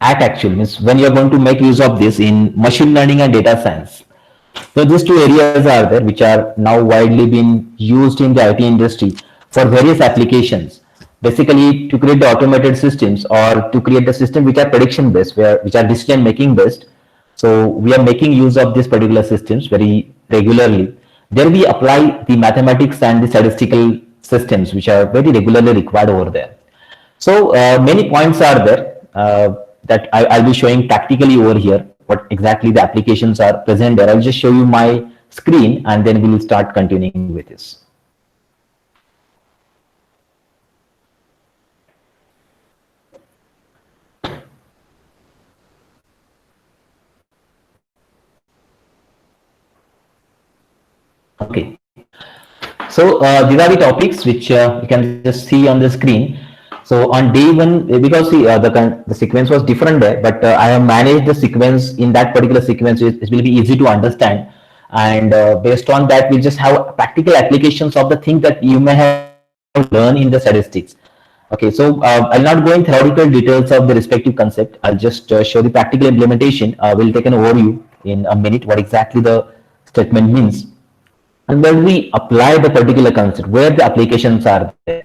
at actual means when you're going to make use of this in machine learning and data science. So these two areas are there which are now widely being used in the IT industry for various applications. Basically to create the automated systems or to create the system which are prediction based, which are decision making based. So we are making use of these particular systems very regularly. There we apply the mathematics and the statistical systems which are very regularly required over there. So many points are there that I'll be showing practically over here. What exactly the applications are present there. I'll just show you my screen and then we'll start continuing with this. Okay. So these are the topics which you can just see on the screen. So on day one, because the sequence was different there, but I have managed the sequence in that particular sequence. It will be easy to understand, and based on that, we'll just have practical applications of the things that you may have learned in the statistics. Okay, so I'll not go in theoretical details of the respective concept. I'll just show the practical implementation. We'll take an overview in a minute what exactly the statement means. And when we apply the particular concept, where the applications are there.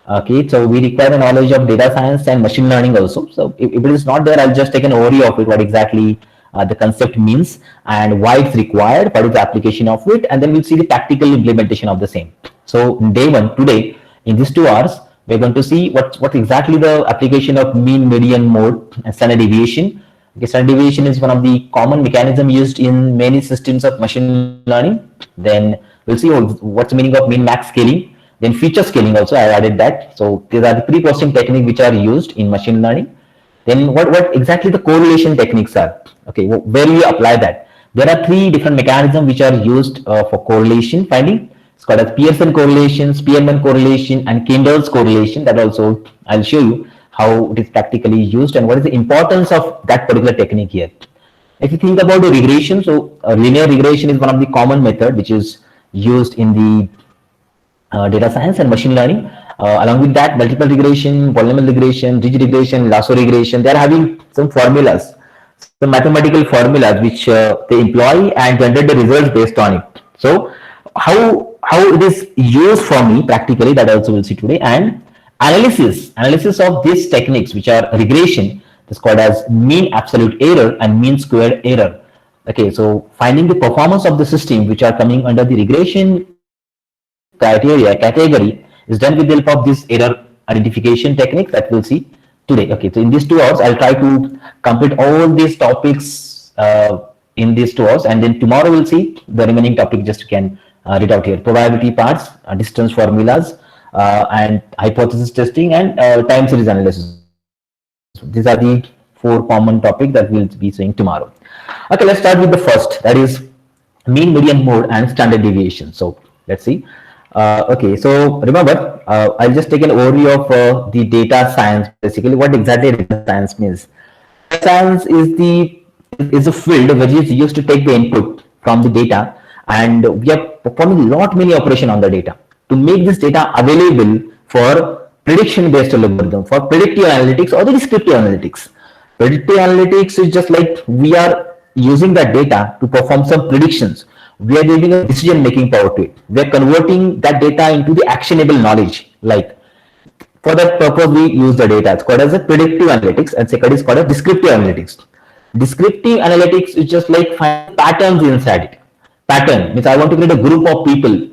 Okay, so we require a knowledge of data science and machine learning also. So if it is not there, I'll just take an overview of it, what exactly the concept means and why it's required, what is the application of it, and then we'll see the practical implementation of the same. So day one, today, in these 2 hours, we're going to see what exactly the application of mean, median, mode, and standard deviation. Okay, standard deviation is one of the common mechanism used in many systems of machine learning. Then we'll see what's the meaning of min max scaling. Then feature scaling also I added that. So these are the pre-processing techniques which are used in machine learning. Then what exactly the correlation techniques are. Okay, where you apply that. There are 3 different mechanisms which are used for correlation finding. It's called as Pearson correlation, Spearman correlation, and Kendall's correlation. That also I'll show you how it is practically used and what is the importance of that particular technique here. If you think about the regression, so linear regression is one of the common method which is used in the data science and machine learning. Along with that, multiple regression, polynomial regression, ridge regression, lasso regression, they are having some formulas, some mathematical formulas which they employ and generate the results based on it. So how it is used for me practically, that also we'll see today. And analysis of these techniques which are regression is called as mean absolute error and mean squared error. Okay, so finding the performance of the system which are coming under the regression criteria category is done with the help of this error identification technique that we'll see today. Okay, so in these 2 hours, I'll try to complete all these topics in these 2 hours, and then tomorrow we'll see the remaining topic. Just you can read out here: probability parts, distance formulas, and hypothesis testing, and time series analysis. So these are the 4 common topics that we'll be seeing tomorrow. Okay, let's start with the first, that is mean, median, mode, and standard deviation. So let's see. Okay, so remember, I'll just take an overview of the data science. Basically, what exactly data science means. Data science is a field which is used to take the input from the data, and we are performing many operations on the data to make this data available for prediction-based algorithm, for predictive analytics or the descriptive analytics. Predictive analytics is just like we are using that data to perform some predictions. We are giving a decision-making power to it. We are converting that data into the actionable knowledge. Like for that purpose, we use the data. It's called as a predictive analytics, and second is called as descriptive analytics. Descriptive analytics is just like find patterns inside it. Pattern means I want to create a group of people.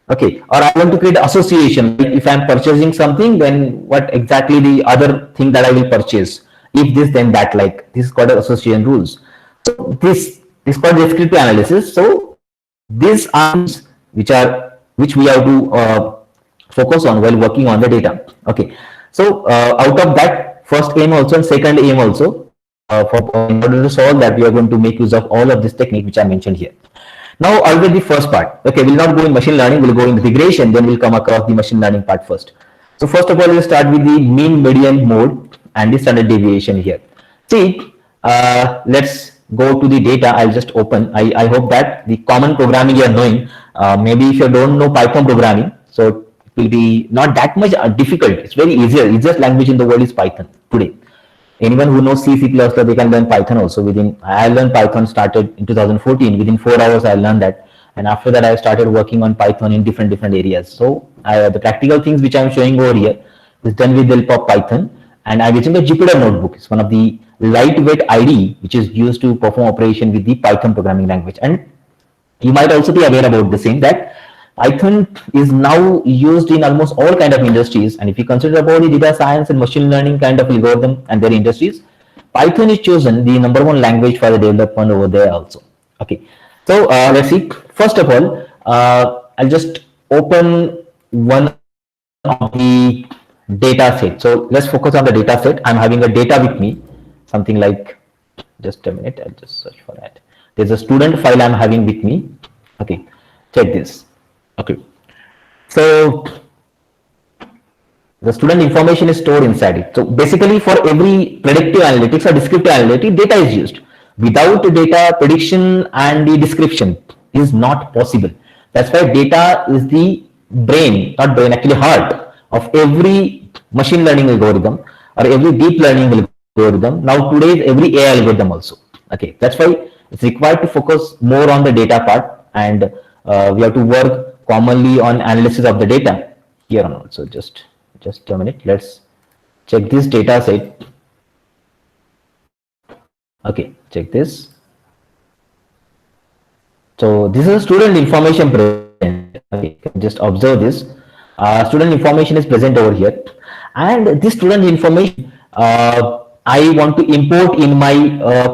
Okay, or I want to create an association. Like if I'm purchasing something, then what exactly the other thing that I will purchase? If this, then that. Like this is called as association rules. So this is called descriptive analysis. So these are which we have to focus on while working on the data. Okay, so out of that, first aim also and second aim also, in order to solve that, we are going to make use of all of this technique which I mentioned here. Now, already the first part. Okay, we'll not go in machine learning. We'll go in regression. Then we'll come across the machine learning part first. So first of all, we'll start with the mean, median, mode, and the standard deviation here. See, let's go to the data. I'll just open. I hope that the common programming you are knowing. Maybe if you don't know Python programming, so it will be not that much difficult. It's very easier. Easiest language in the world is Python today. anyone who knows C, C++, they can learn Python also. I learned Python, started in 2014. Within 4 hours, I learned that. And after that, I started working on Python in different areas. So the practical things which I'm showing over here is done with the help of Python. And I'm using the Jupyter Notebook. It's one of the lightweight IDE which is used to perform operation with the Python programming language. And you might also be aware about the same, that Python is now used in almost all kind of industries. And if you consider about the data science and machine learning kind of algorithm and their industries, Python is chosen the #1 language for the development over there also. Okay, so let's see. First of all, I'll just open one of the data set. So let's focus on the data set. I'm having a data with me, something like, just a minute, I'll just search for that. There's a student file I'm having with me. Okay, check this. Okay, so the student information is stored inside it. So basically, for every predictive analytics or descriptive analytics, data is used. Without data, prediction and the description is not possible. That's why data is the brain, not brain, actually heart of every machine learning algorithm or every deep learning algorithm. Now today's every AI algorithm also. Okay, that's why it's required to focus more on the data part, and we have to work commonly on analysis of the data here on. So just a minute, let's check this data set. Okay, check this. So this is a student information present. Okay, just observe this. Student information is present over here, and this student information I want to import in my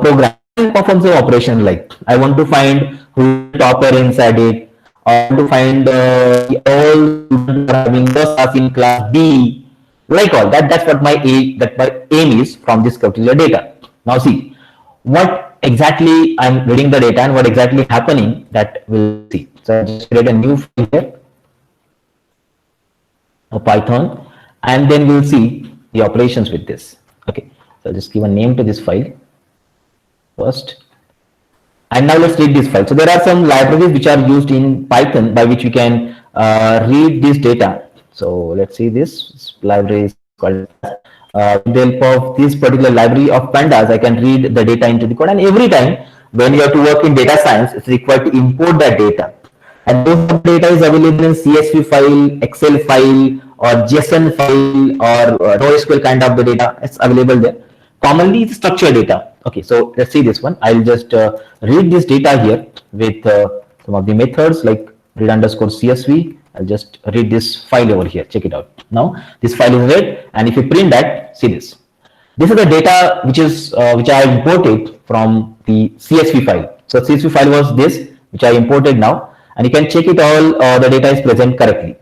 program. Perform some operation, like I want to find who is topper inside it, or to find all students are having first class in class B, like all that. That's what my aim is from this particular data. Now see what exactly I'm reading the data and what exactly happening, that we'll see. So I just create a new file here, a Python, and then we'll see the operations with this. Okay, so I'll just give a name to this file first. And now let's read this file. So there are some libraries which are used in Python by which we can read this data. So let's see, this library is called with the help of this particular library of pandas, I can read the data into the code. And every time when you have to work in data science, it's required to import that data. And those data is available in CSV file, Excel file, or JSON file, or NoSQL kind of the data. It's available there. Commonly, it's structured data. Okay, so let's see this one. I'll just read this data here with some of the methods like read underscore CSV. I'll just read this file over here. Check it out. Now this file is read, and if you print that, see this. This is the data which I imported from the CSV file. So CSV file was this, which I imported now, and you can check it all. The data is present correctly.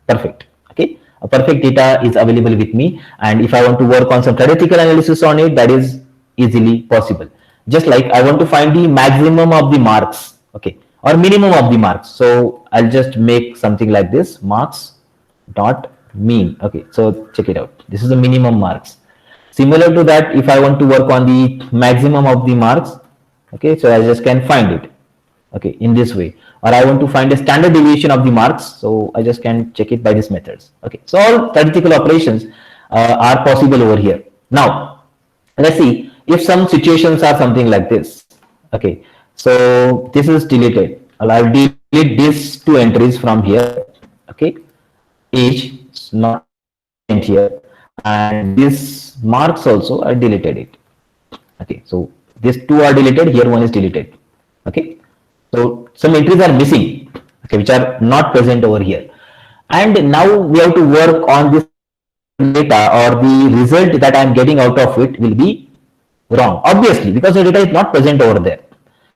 Perfect. Okay, a perfect data is available with me, and if I want to work on some statistical analysis on it, that is easily possible. Just like I want to find the maximum of the marks, okay, or minimum of the marks. So I'll just make something like this, marks dot mean. Okay, so check it out. This is the minimum marks. Similar to that, if I want to work on the maximum of the marks, okay, so I just can find it, okay, in this way. Or I want to find a standard deviation of the marks, so I just can check it by these methods. Okay, so all statistical operations are possible over here. Now let's see if some situations are something like this. Okay, so this is deleted. I'll delete these two entries from here. Okay, age is not here, and this marks also I deleted it. Okay, so these two are deleted, here one is deleted. Okay, so some entries are missing, okay, which are not present over here, and now we have to work on this data, or the result that I am getting out of it will be wrong, obviously, because the data is not present over there.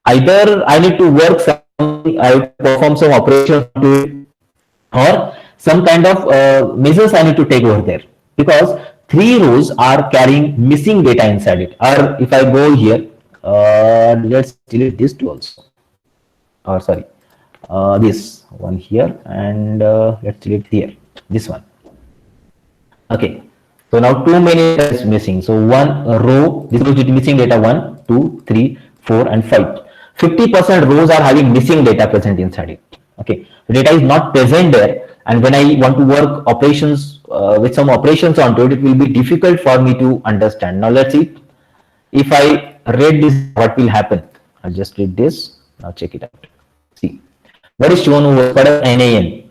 Either I need to work something, I perform some operations to it, or some kind of measures I need to take over there, because 3 rows are carrying missing data inside it. Or if I go here, let's delete this two also, or sorry, this one here, and let's delete here this one. Okay, so now too many data is missing. So one row, this is missing data 1, 2, 3, 4, and 5. 50% rows are having missing data present inside it. Okay, the data is not present there, and when I want to work operations with some operations onto it, it will be difficult for me to understand. Now let's see if I read this, what will happen? I'll just read this. Now check it out. See, what is shown over what is NaN?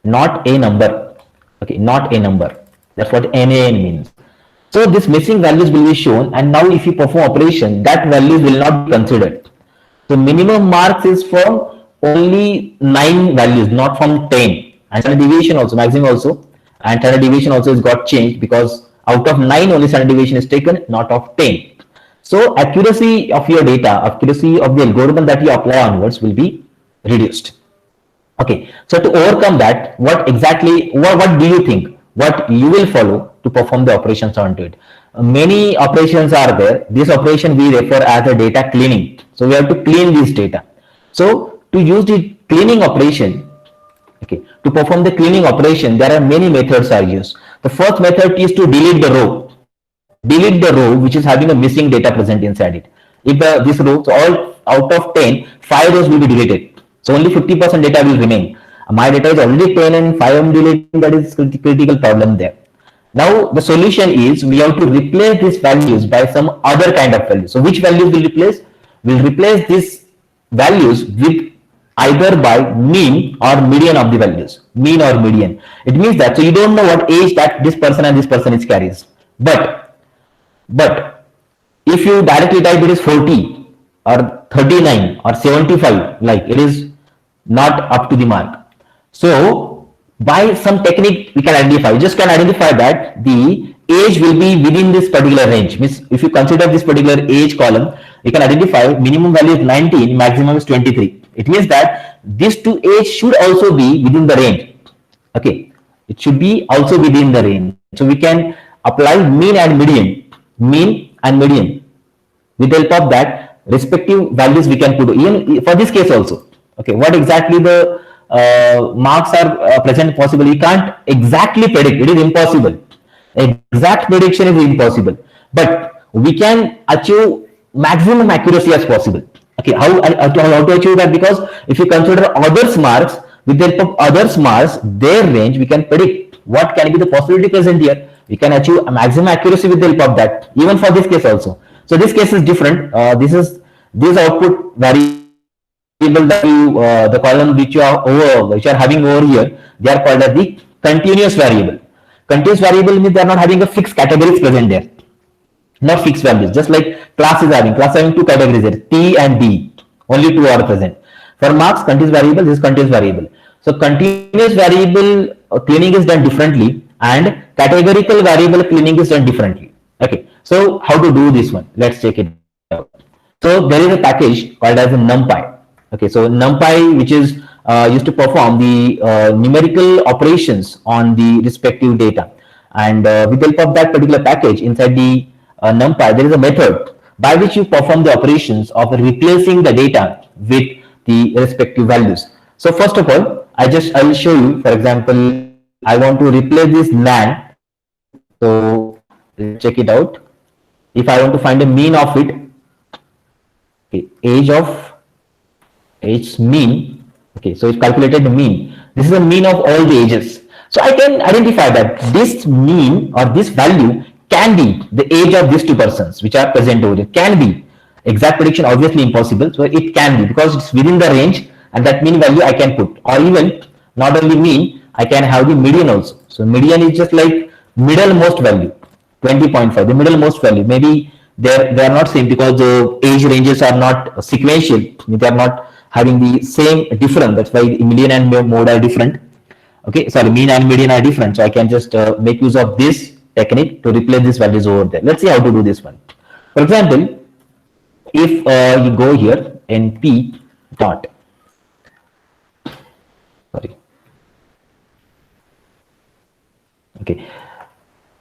Not a number. Okay, not a number. That's what NaN means. So this missing values will be shown, and now if you perform operation, that values will not be considered. So minimum marks is from only 9 values, not from 10. And standard deviation also, maximum also, and standard deviation also is got changed because out of 9 only standard deviation is taken, not of 10. So accuracy of your data, accuracy of the algorithm that you apply onwards will be reduced. Okay, so to overcome that, what do you think? What you will follow to perform the operations onto it? Many operations are there. This operation we refer as a data cleaning. So we have to clean this data. So to use the cleaning operation, okay, to perform the cleaning operation, there are many methods are used. The first method is to delete the row. Delete the row which is having a missing data present inside it. If this row, so all out of 10, 5 rows will be deleted. So only 50% data will remain. My data is already 10 and 5 I am deleting, that is critical problem there. Now the solution is we have to replace these values by some other kind of value. So which values will replace? We'll replace these values with either by mean or median of the values. Mean or median. It means that, so you don't know what age that this person and this person is carries. But if you directly type it is 40 or 39 or 75, like it is not up to the mark. So by some technique we can identify, just can identify that the age will be within this particular range. Means if you consider this particular age column, you can identify minimum value is 19, maximum is 23. It means that these two age should also be within the range. Okay, it should be also within the range. So we can apply mean and median. Mean and median. With the help of that, respective values we can put even for this case also. Okay, what exactly the marks are present possible? You can't exactly predict. It is impossible. Exact prediction is impossible. But we can achieve maximum accuracy as possible. Okay, how to achieve that? Because if you consider others marks, with the help of others marks, their range, we can predict what can be the possibility present here. We can achieve a maximum accuracy with the help of that, even for this case also. So this case is different. This output variable that you the column which you are having over here, they are called as the continuous variable. Continuous variable means they are not having a fixed categories present there, not fixed values. Just like class having two categories there, T and D. Only two are present. For marks, continuous variable, this is continuous variable. So continuous variable cleaning is done differently, and categorical variable cleaning is done differently. Okay, so how to do this one? Let's check it out. So there is a package called as a NumPy. Okay, so NumPy, which is used to perform the numerical operations on the respective data, and with the help of that particular package inside the NumPy, there is a method by which you perform the operations of replacing the data with the respective values. So first of all, I will show you. For example, I want to replace this NaN. So let's check it out. If I want to find a mean of it, okay, age mean. Okay, so it's calculated the mean. This is the mean of all the ages. So I can identify that this mean or this value can be the age of these two persons which are present over here. Can be. Exact prediction obviously impossible. So it can be because it's within the range, and that mean value I can put. Or even not only mean, I can have the median also. So median is just like middlemost value, 20.5. The middlemost value. Maybe they are not same because the age ranges are not sequential. They are not having the same difference. That's why median and mode are different. Okay, sorry, mean and median are different. So I can just make use of this technique to replace these values over there. Let's see how to do this one. For example, if you go here, np dot, sorry, okay,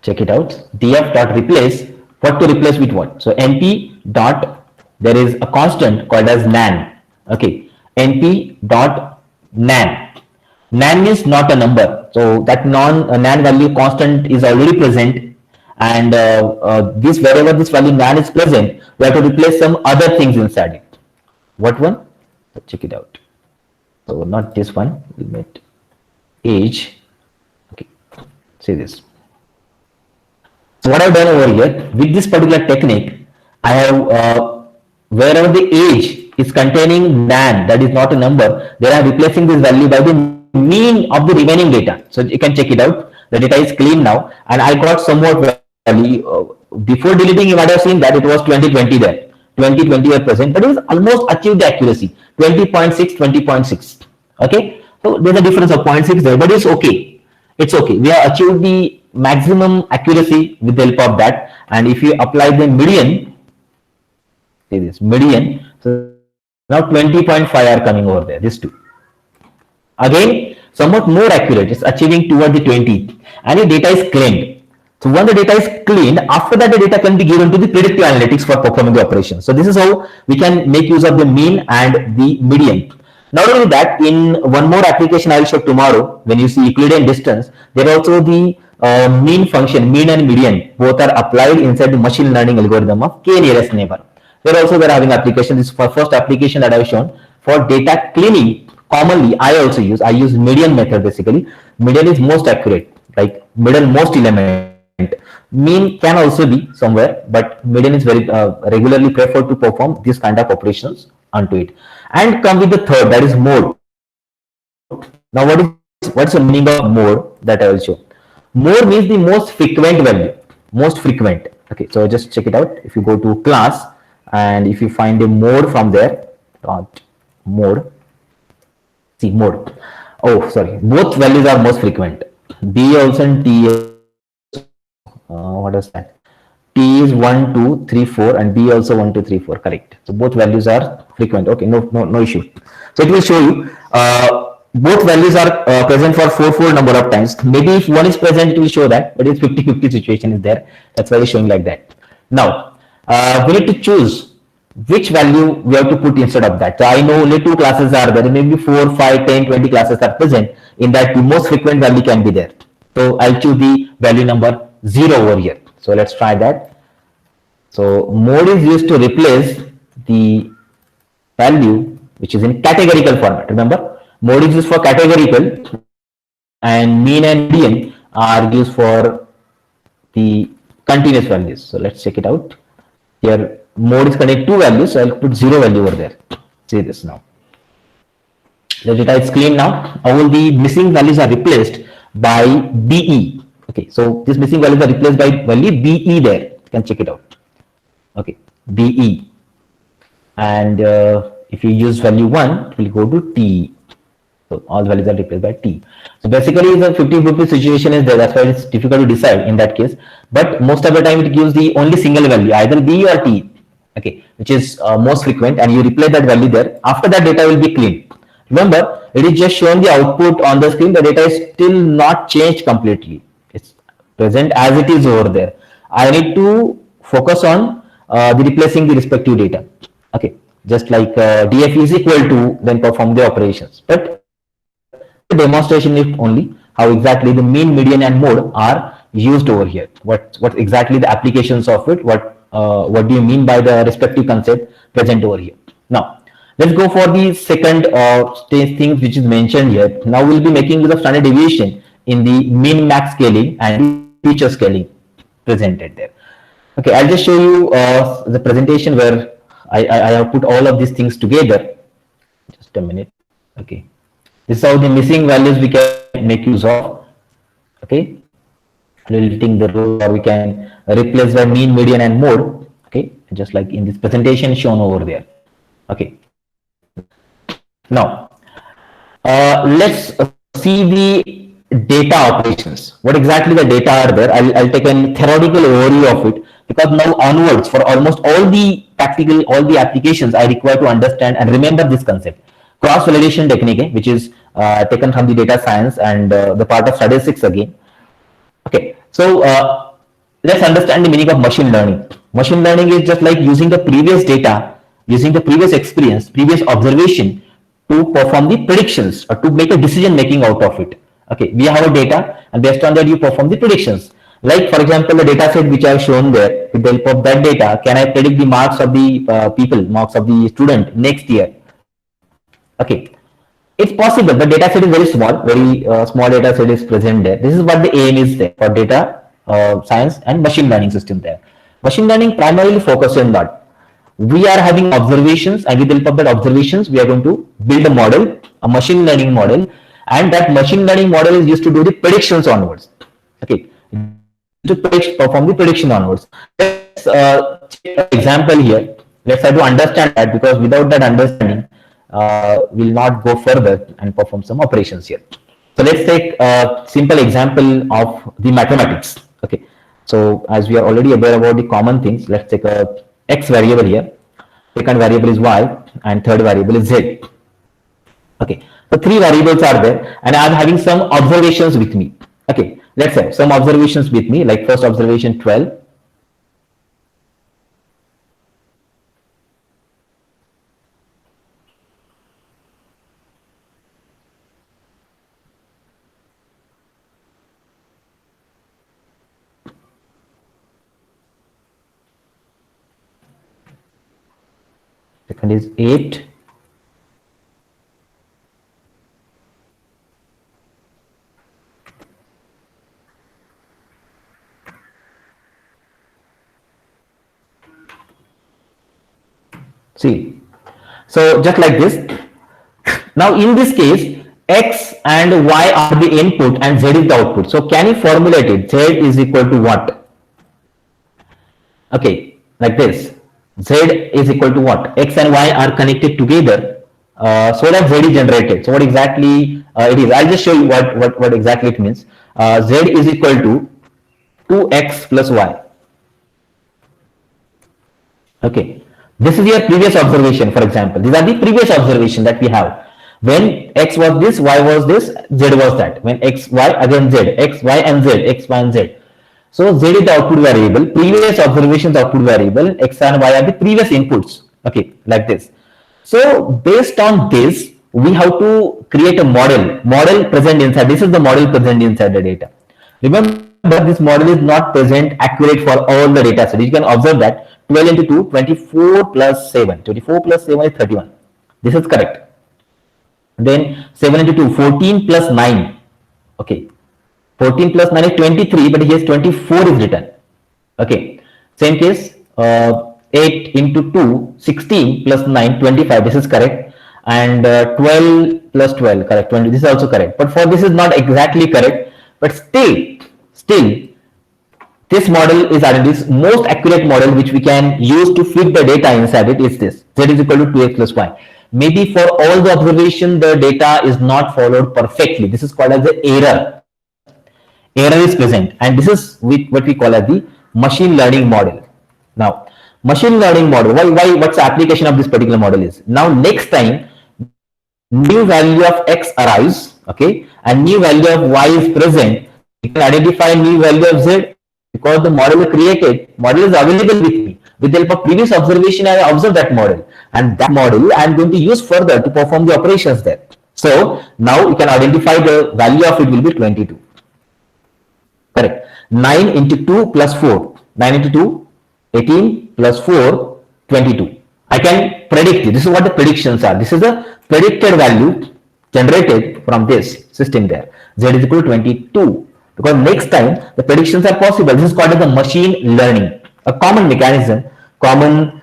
check it out. df dot replace, what to replace with what? So np dot, there is a constant called as nan. Okay, np dot nan. Nan is not a number, so that nan value constant is already present, and this, wherever this value nan is present, we have to replace some other things inside it. What one? Let's check it out. So not this one, we'll make age. Okay, see this. So what I've done over here with this particular technique, I have wherever the age is containing nan, that is not a number, they are replacing this value by the mean of the remaining data. So you can check it out. The data is clean now, and I got somewhat value. Before deleting, you might have seen that it was 2020 there, 20% but it was almost achieved the accuracy 20.6, 20.6. Okay, so there's a difference of 0.6 there, but it's okay. It's okay. We have achieved the maximum accuracy with the help of that. And if you apply the median, see this median, so now 20.5 are coming over there, these two. Again, somewhat more accurate, it's achieving toward the 20, and the data is cleaned. So when the data is cleaned, after that the data can be given to the predictive analytics for performing the operation. So this is how we can make use of the mean and the median. Not only that, in one more application I will show tomorrow, when you see Euclidean distance, there also the mean function, mean and median, both are applied inside the machine learning algorithm of k nearest neighbor. There also they're having application. This is for first application that I have shown for data cleaning. Commonly, I use median method basically. Median is most accurate, like middle most element. Mean can also be somewhere, but median is very regularly preferred to perform this kind of operations onto it. And come with the third, that is mode. Now what's the meaning of mode that I will show? Mode means the most frequent value, most frequent. Okay, so just check it out. If you go to class and if you find a mode from there, mode, see mode. Oh, sorry, both values are most frequent. B also and T. What is that? T is 1, 2, 3, 4, and B also 1, 2, 3, 4. Correct. So both values are frequent. Okay, no issue. So it will show you both values are present for 4 number of times. Maybe if one is present, it will show that, but it's 50-50 situation is there. That's why it's showing like that. Now we need to choose which value we have to put instead of that. So I know only 2 classes are there. Maybe 4, 5, 10, 20 classes are present. In that, the most frequent value can be there. So I'll choose the value number 0 over here. So let's try that. So mode is used to replace the value which is in categorical format. Remember, mode is used for categorical, and mean and median are used for the continuous values. So let's check it out. Here mode is containing 2 values, so I'll put 0 value over there. See this now. The data is clean now. All the missing values are replaced by BE. Okay, so these missing values are replaced by value BE there. You can check it out. Okay, BE. And if you use value 1, it will go to T. So all values are replaced by T. So basically the 50-50 situation is there. That's why it's difficult to decide in that case. But most of the time it gives the only single value, either B or T. Okay, which is most frequent, and you replace that value there. After that, data will be clean. Remember, it is just showing the output on the screen. The data is still not changed completely. It's present as it is over there. I need to focus on the replacing the respective data. Okay, just like df is equal to, then perform the operations. But the demonstration is only how exactly the mean, median, and mode are used over here. What exactly the applications of it? What do you mean by the respective concept present over here? Now let's go for the second thing which is mentioned here. Now we'll be making use of standard deviation in the min max scaling and feature scaling presented there. Okay, I'll just show you the presentation where I have put all of these things together. Just a minute. Okay, this is how the missing values we can make use of. Okay, deleting the row, or we can replace by mean, median, and mode. Okay, just like in this presentation shown over there. Okay, now let's see the data operations. What exactly the data are there? I'll take a theoretical overview of it, because now onwards for almost all the practical, all the applications, I require to understand and remember this concept. Cross validation technique, which is taken from the data science and the part of statistics again. Okay, so let's understand the meaning of machine learning. Machine learning is just like using the previous data, using the previous experience, previous observation to perform the predictions or to make a decision making out of it. Okay, we have a data, and based on that you perform the predictions. Like for example, the data set which I have shown there, with the help of that data, can I predict the marks of the people, marks of the student next year? Okay, it's possible, but data set is very small, very small data set is present there. This is what the aim is there for data science and machine learning system there. Machine learning primarily focuses on that. we are having observations, and with the help of that observations, we are going to build a model, a machine learning model, and that machine learning model is used to do the predictions onwards. Okay, to perform the prediction onwards. Let's take an example here. Let's try to understand that, because without that understanding, we'll not go further and perform some operations here. So let's take a simple example of the mathematics. Okay. So as we are already aware about the common things, let's take a x variable here. Second variable is y, and third variable is z. Okay. So three variables are there, and I'm having some observations with me. Okay. Let's have some observations with me, like first observation 12. Second is 8. See, so just like this. Now in this case, x and y are the input and z is the output. So can you formulate it? Z is equal to what? Okay, like this. Z is equal to what? X and y are connected together, so that Z is generated. So what exactly it is? I'll just show you what exactly it means. Z is equal to 2x plus y. Okay, this is your previous observation, for example. These are the previous observation that we have. When x was this, y was this, z was that. When x, y, again z, x, y and z, x, y and z. So z is the output variable, previous observations output variable, x and y are the previous inputs. Okay, like this. So based on this, we have to create a model present inside. This is the model present inside the data. Remember, this model is not present accurate for all the data sets. You can observe that 12 into 2, 24 plus 7. 24 plus 7 is 31. This is correct. Then 7 into 2, 14 plus 9. Okay. 14 plus 9 is 23, but here 24 is written. Okay. Same case, 8 into 2, 16 plus 9, 25. This is correct. And 12 plus 12, correct. 20. This is also correct. But for this is not exactly correct. But still, this model is this most accurate model which we can use to fit the data inside it is this. Z is equal to 2x plus y. Maybe for all the observation, the data is not followed perfectly. This is called as the error. Error is present, and this is what we call as the machine learning model. Now, machine learning model, what's the application of this particular model is? Now, next time, new value of x arrives, okay, and new value of y is present, you can identify new value of z because the model is created, model is available with me. With the help of previous observation, I observe that model, and that model I am going to use further to perform the operations there. So now you can identify the value of it will be 22. Correct. 9 into 2 plus 4. 9 into 2, 18 plus 4, 22. I can predict it. This is what the predictions are. This is the predicted value generated from this system there. Z is equal to 22. Because next time the predictions are possible. This is called as the machine learning. A common mechanism, common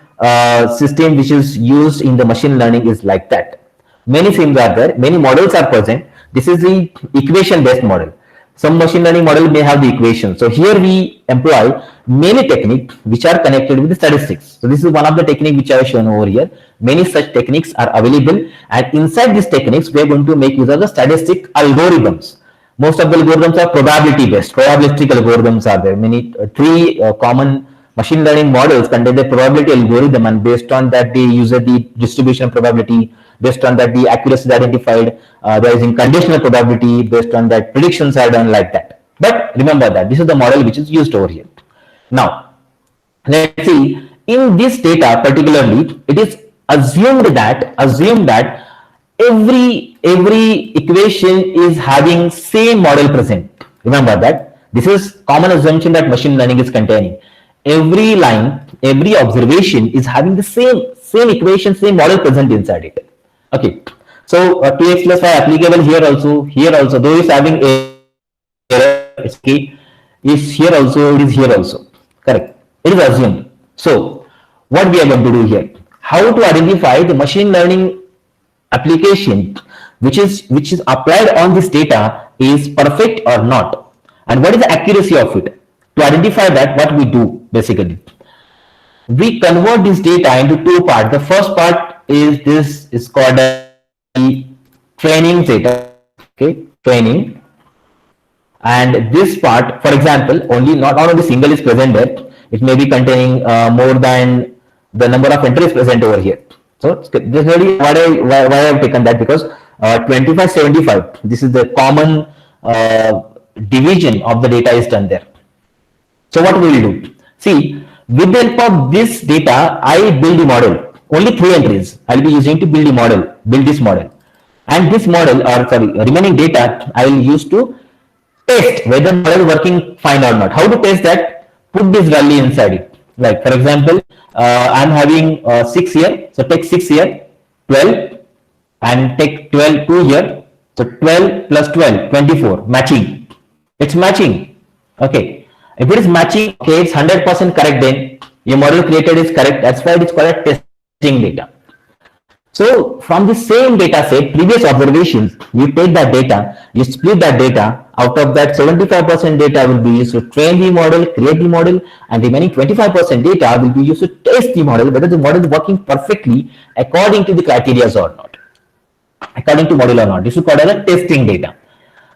system which is used in the machine learning is like that. Many things are there. Many models are present. This is the equation based model. Some machine learning model may have the equation. So here we employ many techniques which are connected with the statistics. So this is one of the techniques which I have shown over here. Many such techniques are available, and inside these techniques we are going to make use of the statistic algorithms. Most of the algorithms are probability based. Probabilistic algorithms are there. Many three common machine learning models contain the probability algorithm, and based on that they use the distribution probability. Based on that the accuracy is identified. There is in conditional probability. Based on that predictions are done like that. But remember that this is the model which is used over here. Now let's see, in this data particularly, it is assumed that every equation is having same model present. Remember that this is common assumption that machine learning is containing. Every line, every observation is having the same equation, same model present inside it. Okay, so 2x plus y applicable here also, though it's having error, it's okay, is here also, it is here also, correct, it is assumed. So what we are going to do here, how to identify the machine learning application which is applied on this data is perfect or not, and what is the accuracy of it. To identify that, what we do basically, we convert this data into two parts. The first part is this is called training data, okay, training. And this part, for example, not only single is present there, it may be containing more than the number of entries present over here. So this is really why I have taken that, because 2575, this is the common division of the data is done there. So what we will do, see, with the help of this data, I build the model. Only 3 entries I will be using to build the model, build this model. And this model, or sorry, remaining data, I will use to test whether the model is working fine or not. How to test that? Put this value inside it. Like for example, I'm having 6 here, so take 6 here, 12, and take 12 2 here. So 12 plus 12, 24, matching. It's matching. Okay. If it is matching, okay, it's 100% correct, then your model created is correct. That's why it's called a testing data. So from the same data set, previous observations, you take that data, you split that data. Out of that, 75% data will be used to train the model, create the model, and the remaining 25% data will be used to test the model, whether the model is working perfectly according to the criteria or not, according to model or not. This is called as a testing data.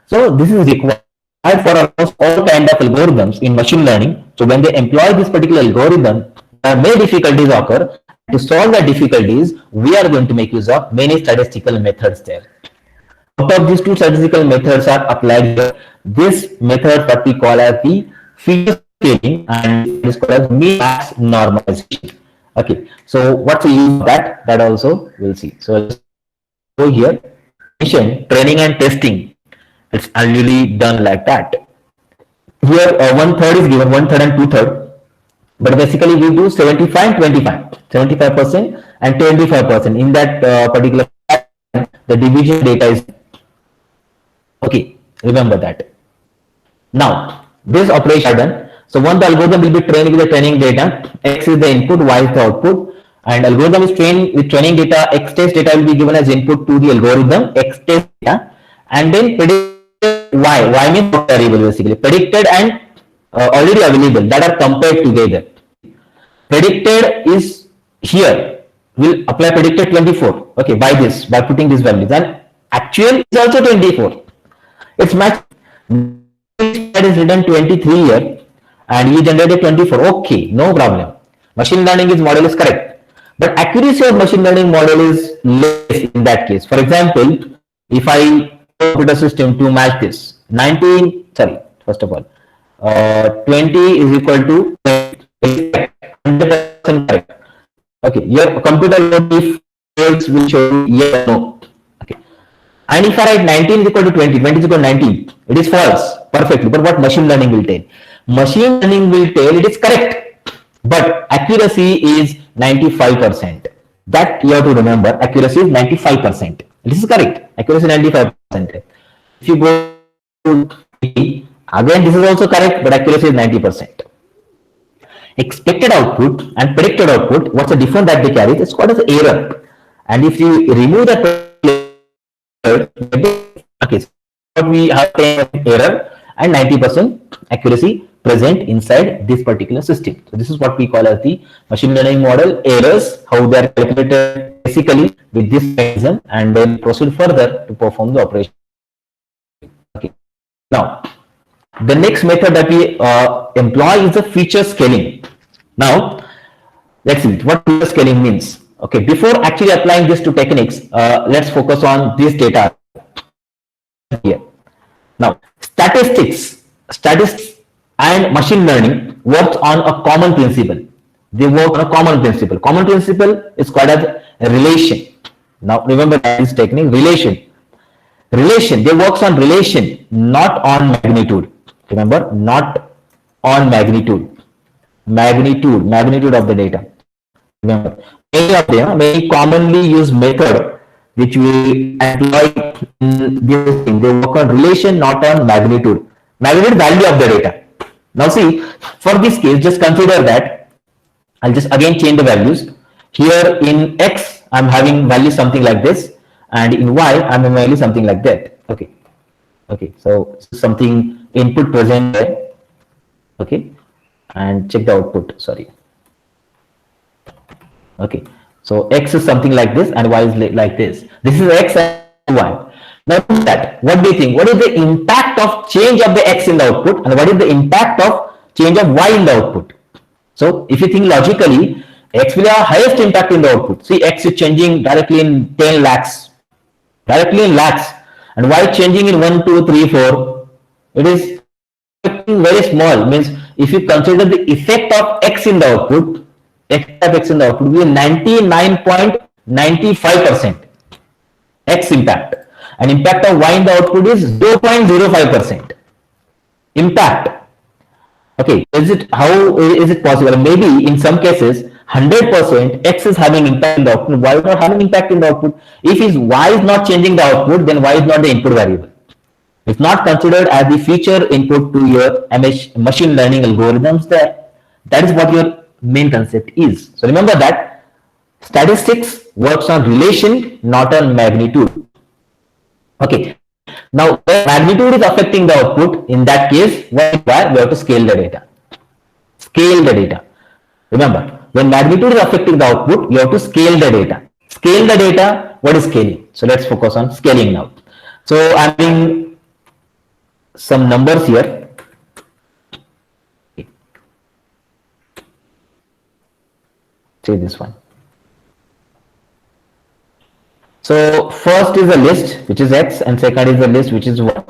So this is required for almost all kind of algorithms in machine learning. So when they employ this particular algorithm, many difficulties occur. To solve the difficulties, we are going to make use of many statistical methods there. Out of these 2 statistical methods are applied here. This method, what we call as the feature scaling, and it is called as mean-max normalization. Okay, so what's the use of that? That also we'll see. So let's go here. Training and testing. It's usually done like that. Here, 1/3 is given, 1/3 and 2/3. But basically we do 75 25, 75% and 25%. In that particular the division data is okay. Remember that. Now this operation done. So once the algorithm will be trained with the training data, X is the input, Y is the output, and algorithm is trained with training data. X test data will be given as input to the algorithm, X test data, and then predicted Y. Y means variable basically. Predicted and already available, that are compared together. Predicted is here, will apply predicted 24, okay, by putting this value. Then actual is also 24. It's matched. That is written 23 here, and you generated 24. Okay, no problem. Machine learning model is correct, but accuracy of machine learning model is less in that case. For example, if I put a system to match this 20 is equal to 100% correct. Okay, your computer will show you yes or no. Okay, and if I write 19 is equal to 20, 20 is equal to 19, it is false perfectly. But what machine learning will tell? Machine learning will tell it is correct, but accuracy is 95%. That you have to remember. Accuracy is 95%. This is correct. Accuracy 95%. If you go to again, this is also correct, but accuracy is 90%. Expected output and predicted output, what's the difference that they carry? It's called as error. And if you remove that okay, so we have error and 90% accuracy present inside this particular system. So this is what we call as the machine learning model errors, how they are calculated basically with this mechanism, and then proceed further to perform the operation. Okay. Now, the next method that we employ is the feature scaling. Now, let's see what feature scaling means. Okay, before actually applying this to techniques, let's focus on this data here. Now, statistics and machine learning works on a common principle. They work on a common principle. Common principle is called as relation. Now, remember this technique, relation. Relation, they works on relation, not on magnitude. Remember, not on magnitude. Magnitude of the data. Remember, many of them, many commonly used method which we employ in this thing, they work on relation, not on magnitude. Magnitude value of the data. Now see, for this case, just consider that I'll just again change the values. Here in X, I'm having value something like this, and in Y, I'm having value something like that. Okay. Okay. So something input present there. Okay. And check the output. Sorry. Okay. So X is something like this, and Y is like this. This is X and Y. Now that, what do you think? What is the impact of change of the X in the output, and what is the impact of change of Y in the output? So if you think logically, X will have highest impact in the output. See, X is changing directly in 10 lakhs, directly in lakhs, and Y changing in 1, 2, 3, 4. It is affecting very small. Means if you consider the effect of X in the output, X in the output will be 99.95% X impact, and impact of Y in the output is 0.05% impact. Okay, is it, how is it possible? Maybe in some cases 100% X is having impact in the output, Y is not having impact in the output. If Y is not changing the output, then Y is not the input variable. It's not considered as the feature input to your machine learning algorithms there. That is what your main concept is. So remember that statistics works on relation, not on magnitude. Okay. Now, when magnitude is affecting the output, in that case, what we have to scale the data. Scale the data. Remember, when magnitude is affecting the output, you have to scale the data. Scale the data. What is scaling? So let's focus on scaling now. So I'm having some numbers here. Say this one. So first is a list which is X, and second is a list which is Y.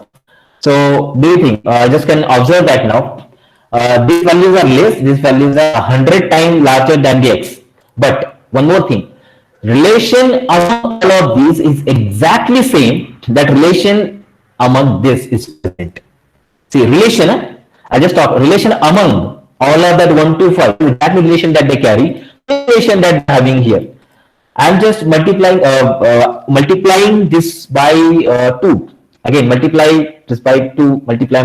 So do you think, just can observe that now, these values are less, these values are 100 times larger than the X. But one more thing, relation among all of these is exactly same, that relation among this is present. See, relation, I just talk relation among all of that 1 to 5, exactly relation that they carry, relation that they're having here. I'm just multiplying this by 2. Again, multiply this by 2, multiply,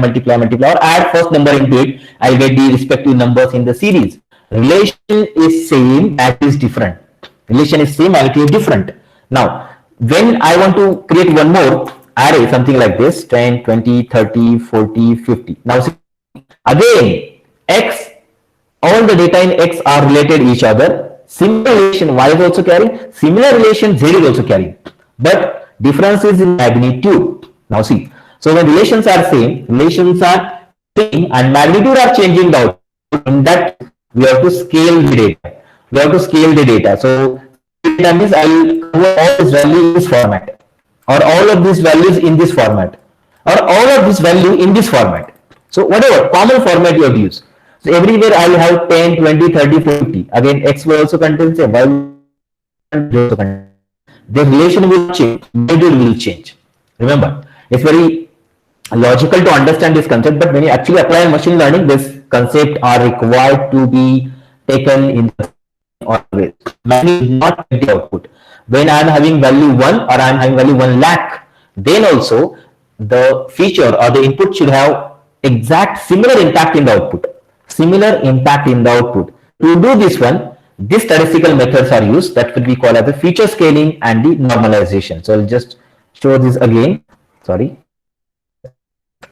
or add first number into it. I'll get the respective numbers in the series. Relation is same, that is different. Relation is same, that is different. Now, when I want to create one more array, something like this, 10, 20, 30, 40, 50. Now, see, again, X, all the data in X are related to each other. Similar relation Y is also carrying, similar relation Z is also carrying, but difference is in magnitude. Now see, so when relations are same, and magnitude are changing the output, in that we have to scale the data. We have to scale the data. So that means I will cover all this value in this format, or all of these values in this format, or all of this value in this format. So whatever common format you have to use. So everywhere I will have 10, 20, 30, 40. Again, X will also contain same, Y will also contain. The relation will change, magnitude will change. Remember, it's very logical to understand this concept, but when you actually apply machine learning, this concept are required to be taken in always. Magnitude not the output. When I am having value 1 or I am having value 1 lakh, then also the feature or the input should have exact similar impact in the output. Similar impact in the output. To do this one, these statistical methods are used, that will be called as the feature scaling and the normalization. So I'll just show this again. Sorry.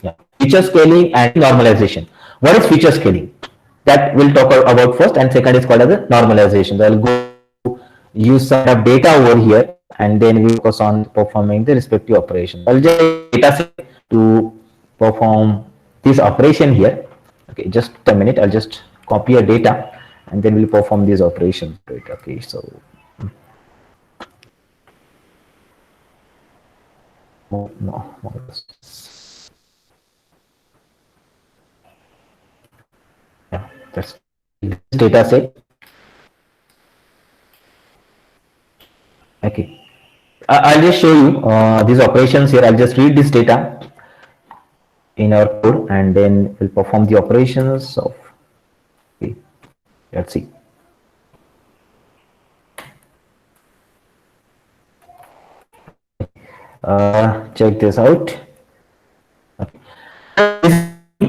Yeah. Feature scaling and normalization. What is feature scaling? That we'll talk about first, and second is called as the normalization. So I'll go use some of data over here, and then we focus on performing the respective operation. I'll just data set to perform this operation here. Okay, just a minute. I'll just copy a data, and then we'll perform these operations. Right. Okay, so no. Yeah, that's this data set. Okay, I'll just show you these operations here. I'll just read this data in our code, and then we'll perform the operations of. Okay, let's see. Check this out. Okay.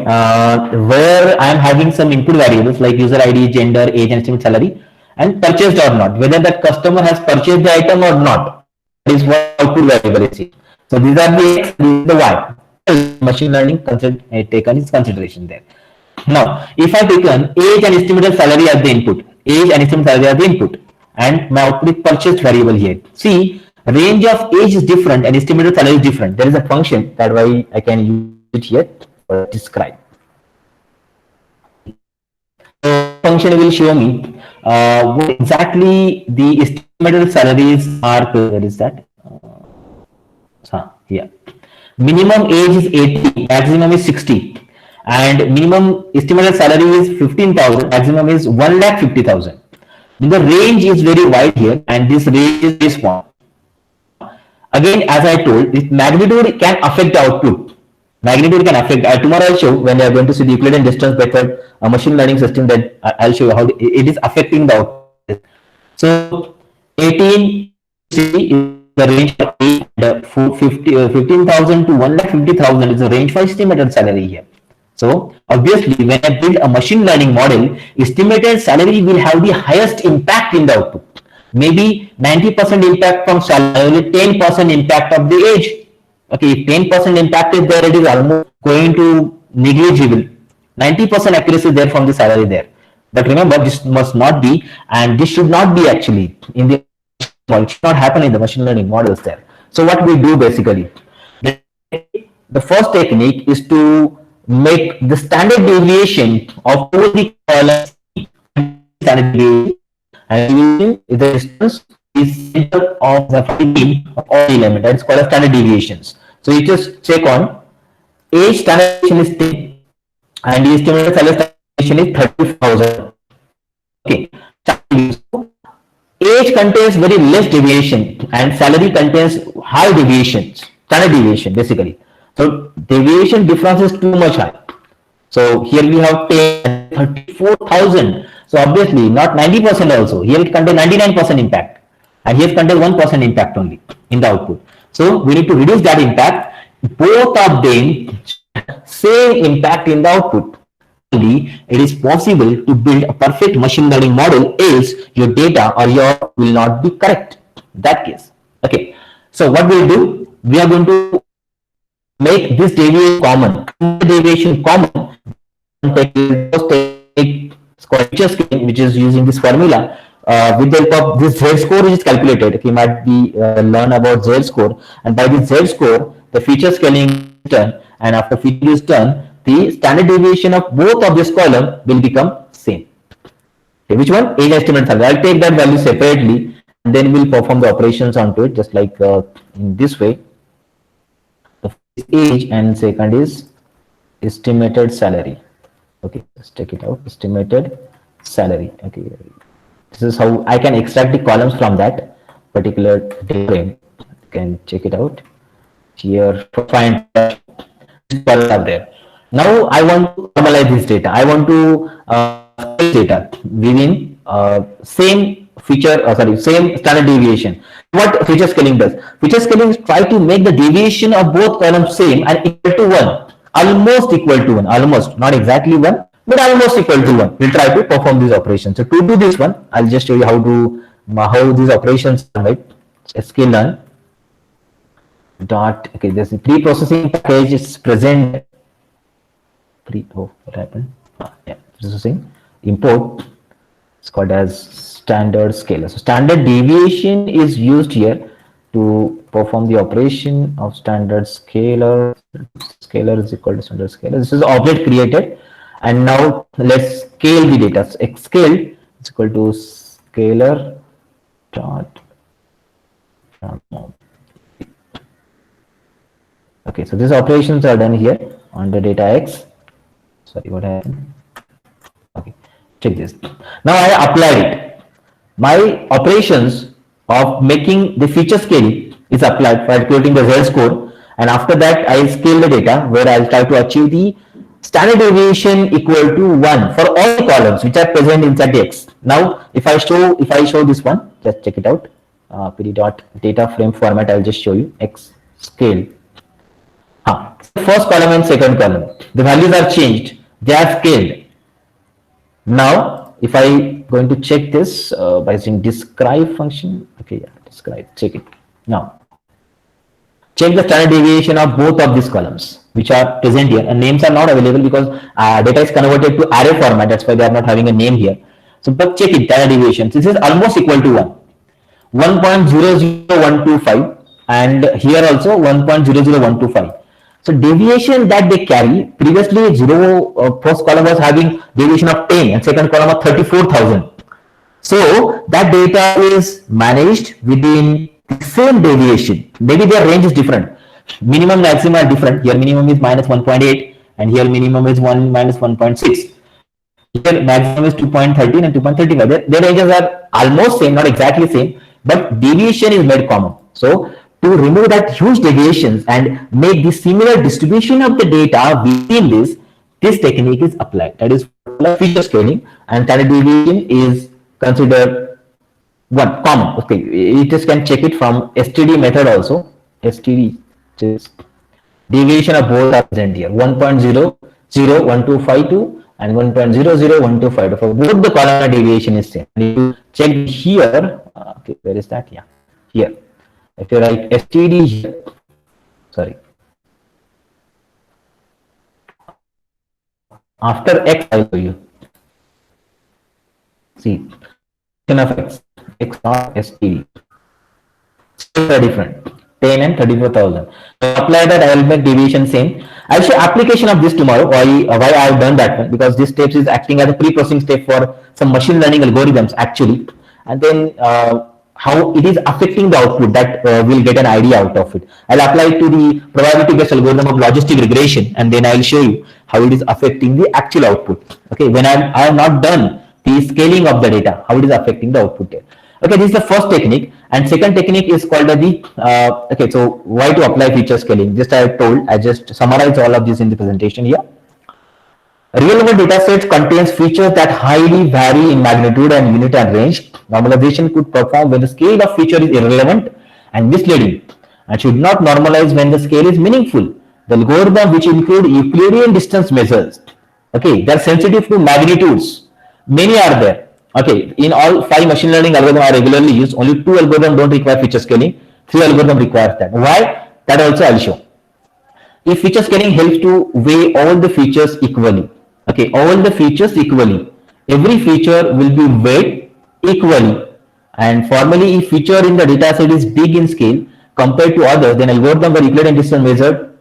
where I am having some input variables like user ID, gender, age, and estimate salary, and purchased or not, whether that customer has purchased the item or not. That is what output variable is. So these are the X, these are the Y. Machine learning taken its consideration there. Now, if I take an age and estimated salary as the input, age and estimated salary as the input, and my output is purchased variable here. See, range of age is different and estimated salary is different. There is a function that way I can use it here for describe. So function will show me what exactly the estimated salaries are. Where is that? Here. Minimum age is 80, maximum is 60. And minimum estimated salary is 15,000, maximum is 1,50,000. The range is very wide here, and this range is very small. Again, as I told, this magnitude can affect the output. Magnitude can affect. Tomorrow I'll show, when we are going to see the Euclidean distance method, a machine learning system, that I'll show you how it is affecting the output. So 18 is the range for 15,000 to 1,50,000 is the range for estimated salary here. So obviously, when I build a machine learning model, estimated salary will have the highest impact in the output. Maybe 90% impact from salary, only 10% impact of the age. Okay, if 10% impact is there, it is almost going to negligible. 90% accuracy there from the salary there. But remember, this must not be, and this should not be actually in the, it should not happen in the machine learning models there. So what we do basically, the first technique is to make the standard deviation of all the columns standard deviation, and the distance is center of the beam of all elements. That's called as standard deviations. So you just check on age standard deviation is 10 and the estimated salary standard deviation is 30,000. Okay. Age contains very less deviation and salary contains high deviations, standard deviation basically. So deviation difference is too much high. So here we have 34,000. So obviously not 90% also. Here it contains 99% impact, and here it contains 1% impact only in the output. So we need to reduce that impact. Both of them same impact in the output. Only it is possible to build a perfect machine learning model, else your data or your will not be correct. That case. Okay. So what we'll do, we are going to make this deviation common. Deviation common. Take feature scaling, which is using this formula. With the help of this Z-score, which is calculated. Okay, you might be learn about Z-score, and by this Z-score, the feature scaling is done, and after feature is done, the standard deviation of both of this column will become same. Okay, which one? Age estimate salary. I'll take that value separately, and then we'll perform the operations onto it, just like in this way. The first is age, and second is estimated salary. Okay, let's take it out. Estimated salary. Okay, this is how I can extract the columns from that particular data frame. You can check it out here. Find columns are there. Now I want to normalize this data. I want to data within same feature. Same standard deviation. What feature scaling does? Feature scaling is try to make the deviation of both columns same and equal to 1. Almost equal to 1, almost, not exactly 1, but almost equal to 1. We'll try to perform this operation. So to do this one, I'll just show you how these operations are made. sklearn dot, okay, there's a pre-processing package is present. What happened? Yeah, processing import. It's called as standard scaler. So standard deviation is used here to perform the operation of standard scaler. Scaler is equal to standard scaler. This is the object created, and now let's scale the data. So scale is equal to scaler dot. Okay, so these operations are done here on the data X. Sorry, what happened? Okay, check this. Now I applied it. My operations of making the feature scaling is applied for calculating the Z-score, and after that I scale the data where I'll try to achieve the standard deviation equal to 1 for all the columns which are present inside the X. Now if I show this one, just check it out. PD dot data frame format, I'll just show you X scale. First column and second column, the values are changed. They are scaled. Now, if I going to check this by using describe function, okay, yeah, describe, check it. Now, check the standard deviation of both of these columns, which are present here, and names are not available because data is converted to array format. That's why they are not having a name here. So, but check it, standard deviation. This is almost equal to 1.00125, and here also 1.00125. So deviation that they carry, previously first column was having deviation of 10 and second column of 34,000. So that data is managed within the same deviation. Maybe their range is different. Minimum, maximum are different. Here minimum is minus 1.8 and here minimum is minus 1.6. Here maximum is 2.13 and 2.35. Their ranges are almost same, not exactly same, but deviation is made common. So to remove that huge deviations and make the similar distribution of the data within this technique is applied. That is feature scaling, and standard deviation is considered one common. Okay, you just can check it from STD method also. STD, just deviation of both are present here. 1.00125 and 1.00125. For both the column deviation is same. If you check here, okay, where is that? Yeah, here. If you write STD here, sorry, after X I will show you. See, of X not STD. Still are different. 10 and 34,000. So apply that, I will make deviation same. I'll show application of this tomorrow. Why I have done that one, because this step is acting as a pre-processing step for some machine learning algorithms actually, and then how it is affecting the output, that we'll get an idea out of it. I'll apply it to the probability based algorithm of logistic regression, and then I'll show you how it is affecting the actual output. Okay, when I have not done the scaling of the data, how it is affecting the output there. Okay, this is the first technique, and second technique is called the okay, so why to apply feature scaling? Just I told, I just summarized all of this in the presentation here. Real-world dataset contains features that highly vary in magnitude and unit and range. Normalization could perform when the scale of feature is irrelevant and misleading, and should not normalize when the scale is meaningful. The algorithm, which include Euclidean distance measures, okay, they are sensitive to magnitudes. Many are there. Okay, in all 5 machine learning algorithms are regularly used. Only 2 algorithms don't require feature scaling. 3 algorithms requires that. Why? That also I'll show. If feature scaling helps to weigh all the features equally. Okay, all the features equally. Every feature will be weighed equally. And formally, if feature in the data set is big in scale compared to others, then algorithm where Euclidean distance measured,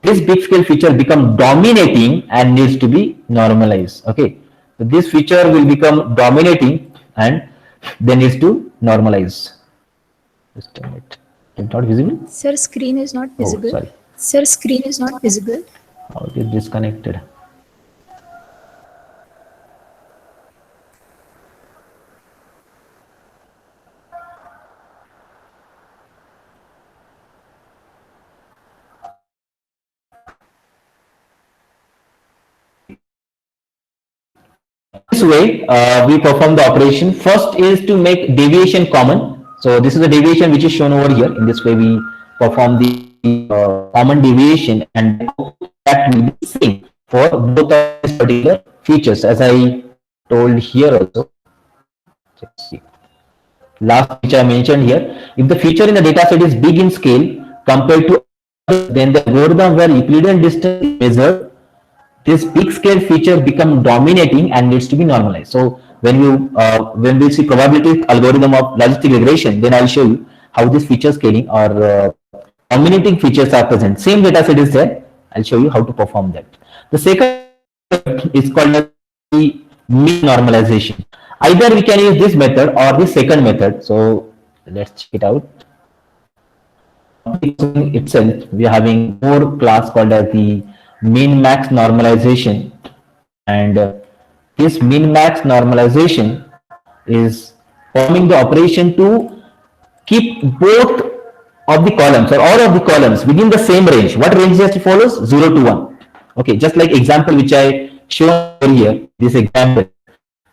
this big scale feature become dominating and needs to be normalized. Okay, so this feature will become dominating and then needs to normalize. Just a minute. It's not visible? Sir, screen is not visible. Oh, sorry. Sir, screen is not visible. How it is disconnected? This way, we perform the operation. First is to make deviation common. So this is the deviation which is shown over here. In this way, we perform the common deviation, and that will be same for both of these particular features, as I told here also. Let's see. Last which I mentioned here, if the feature in the data set is big in scale compared to others, then the algorithm where Euclidean distance is measured, this big scale feature become dominating and needs to be normalized. So when we see probability algorithm of logistic regression, then I'll show you how this feature scaling or dominating features are present. Same data set is there. I'll show you how to perform that. The second is called the mean normalization. Either we can use this method or the second method. So let's check it out. Itself, we are having more class called as the min max normalization, and this min max normalization is performing the operation to keep both of the columns or all of the columns within the same range. What range just follows? 0 to 1. Okay, just like example which I shown here, this example,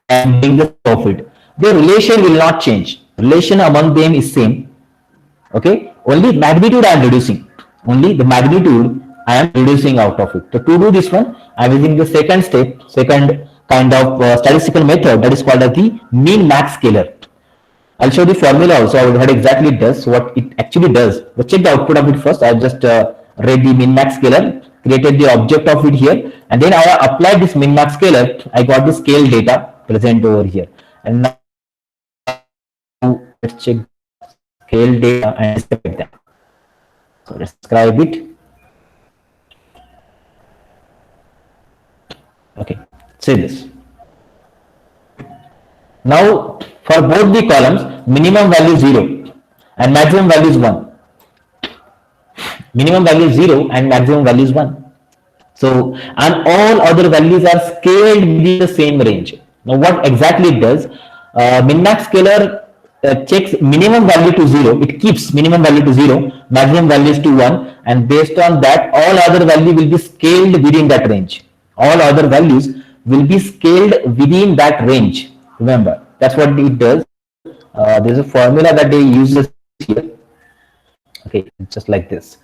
and bring the profit. The relation will not change. Relation among them is same. Okay, only magnitude I am reducing. Only the magnitude I am reducing out of it. So to do this one, I am using the second step, second kind of statistical method that is called as the mean max scalar. I'll show the formula also, what exactly it does, what it actually does. But check the output of it first. I've just read the min max scalar, created the object of it here, and then I applied this min max scalar. I got the scale data present over here. And now let's check scale data and describe that. So let's describe it. Okay, say this. Now, for both the columns, minimum value is 0 and maximum value is 1. Minimum value is 0 and maximum value is 1. So, and all other values are scaled within the same range. Now, what exactly it does? Min-max scalar checks minimum value to 0. It keeps minimum value to 0, maximum value is to 1, and based on that, all other value will be scaled within that range. All other values will be scaled within that range. Remember, that's what it does. There's a formula that they use here. Okay, just like this.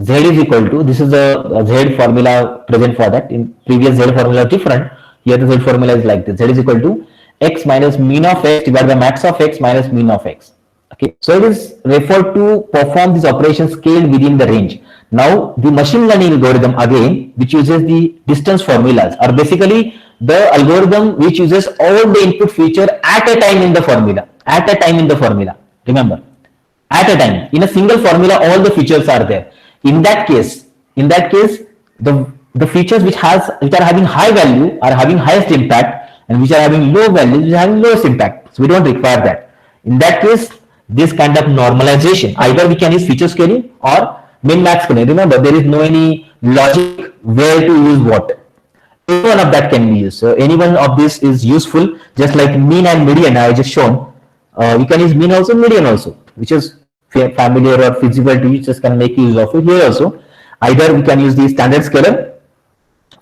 Z is equal to, this is a Z formula present for that. In previous Z formula is different. Here the Z formula is like this. Z is equal to x minus mean of x divided by max of x minus mean of x. Okay, so it is referred to perform this operation scaled within the range. Now, the machine learning algorithm again, which uses the distance formulas, are basically the algorithm which uses all the input feature at a time in the formula. At a time in the formula. Remember, at a time in a single formula, all the features are there. In that case, the features which are having high value are having highest impact, and which are having low value which are having lowest impact. So we don't require that. In that case, this kind of normalization, either we can use feature scaling or min-max scaling. Remember, there is no any logic where to use what. Any one of that can be used. So any one of this is useful, just like mean and median I just shown. We can use mean also, median also, which is familiar or feasible to use, just can make use of it here also. Either we can use the standard scalar,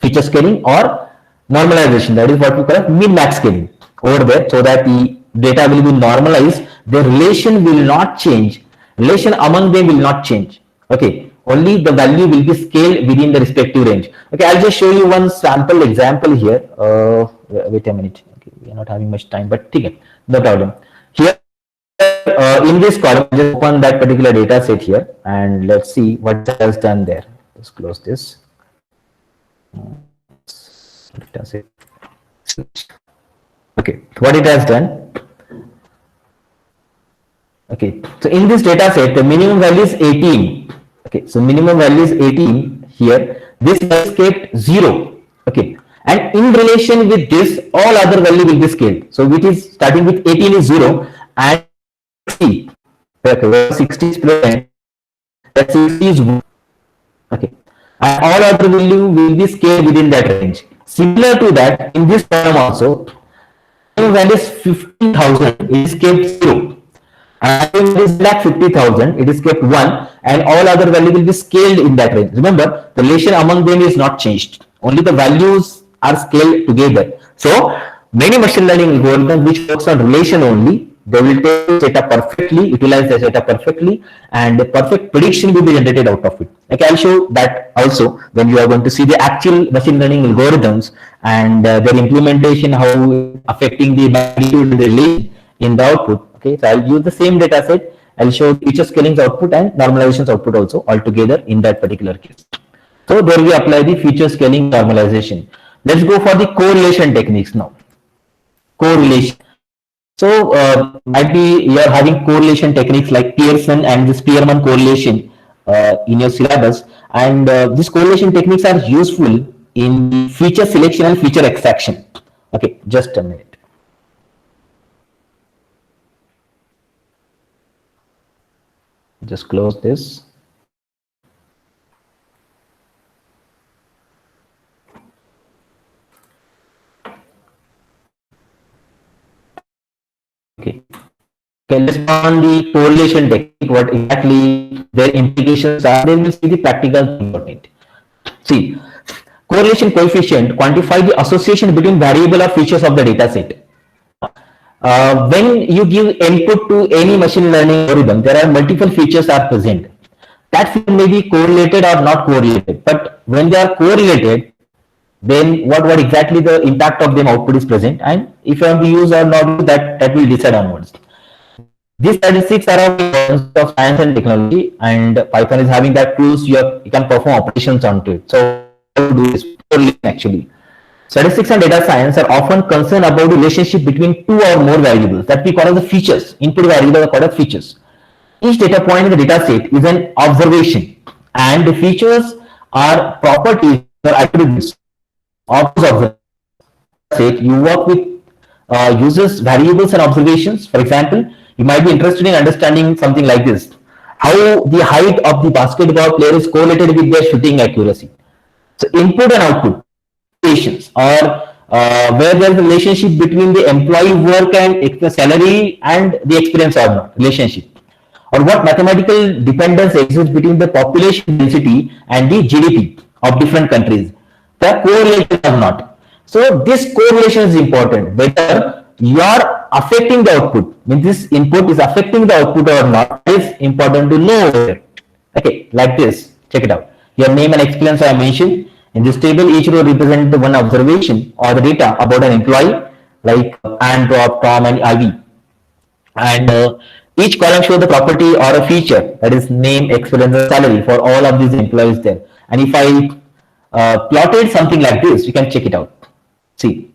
feature scaling, or normalization. That is what we call min-max scaling over there, so that the data will be normalized. The relation will not change. Relation among them will not change. Okay, only the value will be scaled within the respective range. Okay, I'll just show you one sample example here. Wait a minute. Okay, we are not having much time, but okay, no problem. Here, in this column, just open that particular data set here, and let's see what has done there. Let's close this. Data set. Okay, what it has done. Okay, so in this data set, the minimum value is 18. Okay, so minimum value is 18 here. This is kept 0. Okay, and in relation with this, all other value will be scaled. So which is starting with 18 is 0 and 60. Okay, 60 is present. That 60 is 1. Okay, and all other value will be scaled within that range. Similar to that, in this column also, minimum value is 15,000. It is kept 0. And if it is like 50,000, it is kept 1, and all other value will be scaled in that range. Remember, the relation among them is not changed. Only the values are scaled together. So, many machine learning algorithms which works on relation only, they will take data perfectly, utilize the data perfectly, and the perfect prediction will be generated out of it. Okay, I'll show that also when you are going to see the actual machine learning algorithms and their implementation, how affecting the magnitude and the relation in the output. Okay, so I'll use the same data set. I'll show feature scaling's output and normalization's output also all together in that particular case. So there we apply the feature scaling normalization. Let's go for the correlation techniques now. Correlation. So might be you are having correlation techniques like Pearson and the Spearman correlation in your syllabus, and these correlation techniques are useful in feature selection and feature extraction. Okay, just a minute. Just close this. Okay. Okay, let's go on the correlation technique, what exactly their implications are. Then we'll see the practical thing about it. See, correlation coefficient quantify the association between variable or features of the data set. When you give input to any machine learning algorithm, there are multiple features are present. that field may be correlated or not correlated. But when they are correlated, then what exactly the impact of them output is present, and if you want to use or not use, that will decide onwards. These statistics are of importance of science and technology, and Python is having that tools you can perform operations onto it. So how to do this actually. Statistics and data science are often concerned about the relationship between two or more variables that we call as the features. Input variables are called as features. Each data point in the data set is an observation, and the features are properties or attributes of the observation set. You work with users, variables, and observations. For example, you might be interested in understanding something like this: how the height of the basketball player is correlated with their shooting accuracy. So input and output or where there is a relationship between the employee work and the salary and the experience or not relationship, or what mathematical dependence exists between the population density and the GDP of different countries. The correlation or not. So this correlation is important. Whether you are affecting the output, means this input is affecting the output or not, is important to know. Okay, like this. Check it out. Your name and experience I mentioned. In this table, each row represents one observation or the data about an employee, like Anne, Rob, Tom, and Ivy. And each column shows the property or a feature, that is name, experience, and salary for all of these employees there. And if I plotted something like this, you can check it out. See,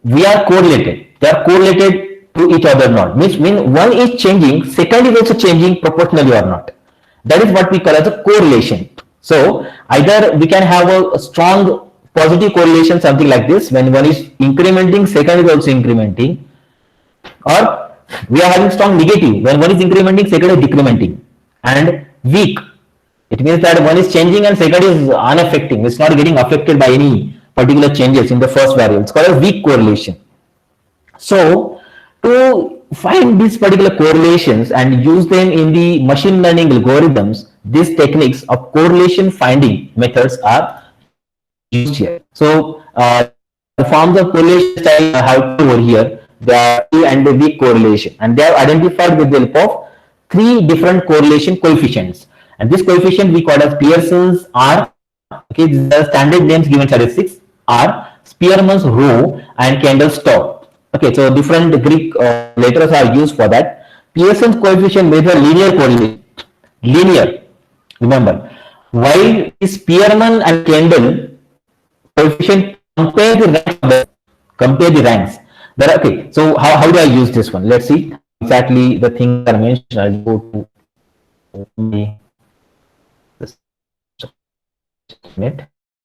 we are correlated. They are correlated to each other or not. Means one is changing, second is also changing proportionally or not. That is what we call as a correlation. So either we can have a strong positive correlation, something like this, when one is incrementing, second is also incrementing, or we are having strong negative, when one is incrementing, second is decrementing, and weak. It means that one is changing and second is unaffecting. It's not getting affected by any particular changes in the first variable. It's called a weak correlation. So to find these particular correlations and use them in the machine learning algorithms, these techniques of correlation finding methods are used here. So the forms of correlation I have over here, they are and the weak correlation, and they are identified with the help of three different correlation coefficients. And this coefficient we call as Pearson's R. Okay, these are standard names given statistics: R, Spearman's rho, and Kendall's tau. Okay, so different Greek letters are used for that. Pearson's coefficient measures linear correlation. Linear. Remember, while Spearman and Kendall coefficient compare the ranks. Okay, so how do I use this one? Let's see exactly the things that I mentioned. I'll go to the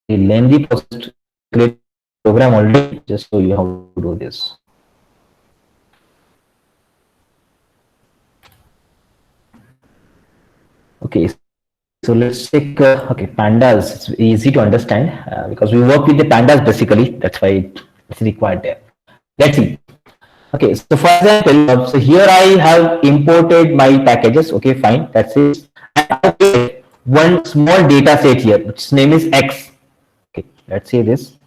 lengthy process to create program already, just so you how to do this. Okay. So let's take pandas. It's easy to understand because we work with the pandas basically. That's why it's required there. Let's see. Okay, so for example, so here I have imported my packages. Okay, fine. That's it. And I have one small data set here, which name is X. Okay, let's say this.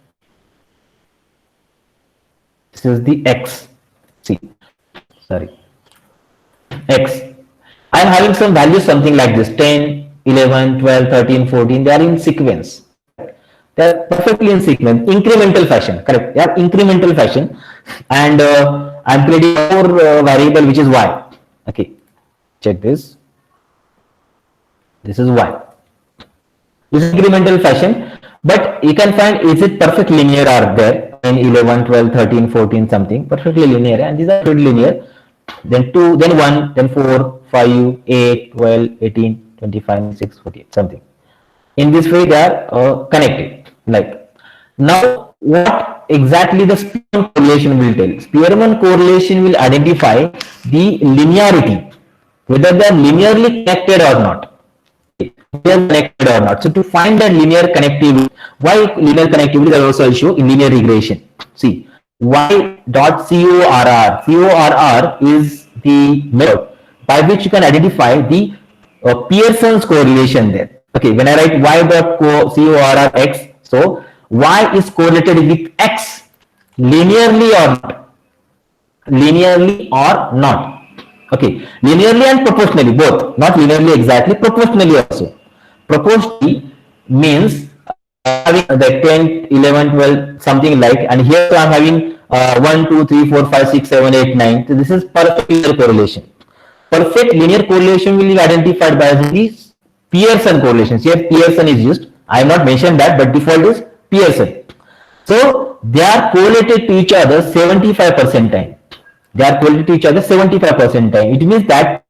This is the X. See, sorry, X. I am having some values, something like this: 10. 11, 12, 13, 14, they are in sequence. They are perfectly in sequence, incremental fashion, correct? They are incremental fashion, and I am creating more variable which is Y. Okay, check this. This is Y. This is incremental fashion, but you can find is it perfect linear are there in 11, 12, 13, 14, something perfectly linear, and these are pretty linear. Then 2, then 1, then 4, 5, 8, 12, 18. 25, 6, 48, something. In this way, they are connected. Like now, what exactly the Spearman correlation will tell? Spearman correlation will identify the linearity, whether they are linearly connected or not. Connected or not. So to find that linear connectivity, why linear connectivity? I also show in linear regression. See, y.corr. CORR is the method by which you can identify the Pearson's correlation there. Okay, when I write y.corr x, so y is correlated with x linearly or not. Linearly or not. Okay, linearly and proportionally, both. Not linearly exactly, proportionally also. Proportionally means having the 10, 11, 12, something like, and here I'm having 1, 2, 3, 4, 5, 6, 7, 8, 9. So this is perfect linear correlation. Perfect linear correlation will be identified by the Pearson correlations. Here Pearson is used. I have not mentioned that, but default is Pearson. So they are correlated to each other 75% time. They are correlated to each other 75% time. It means that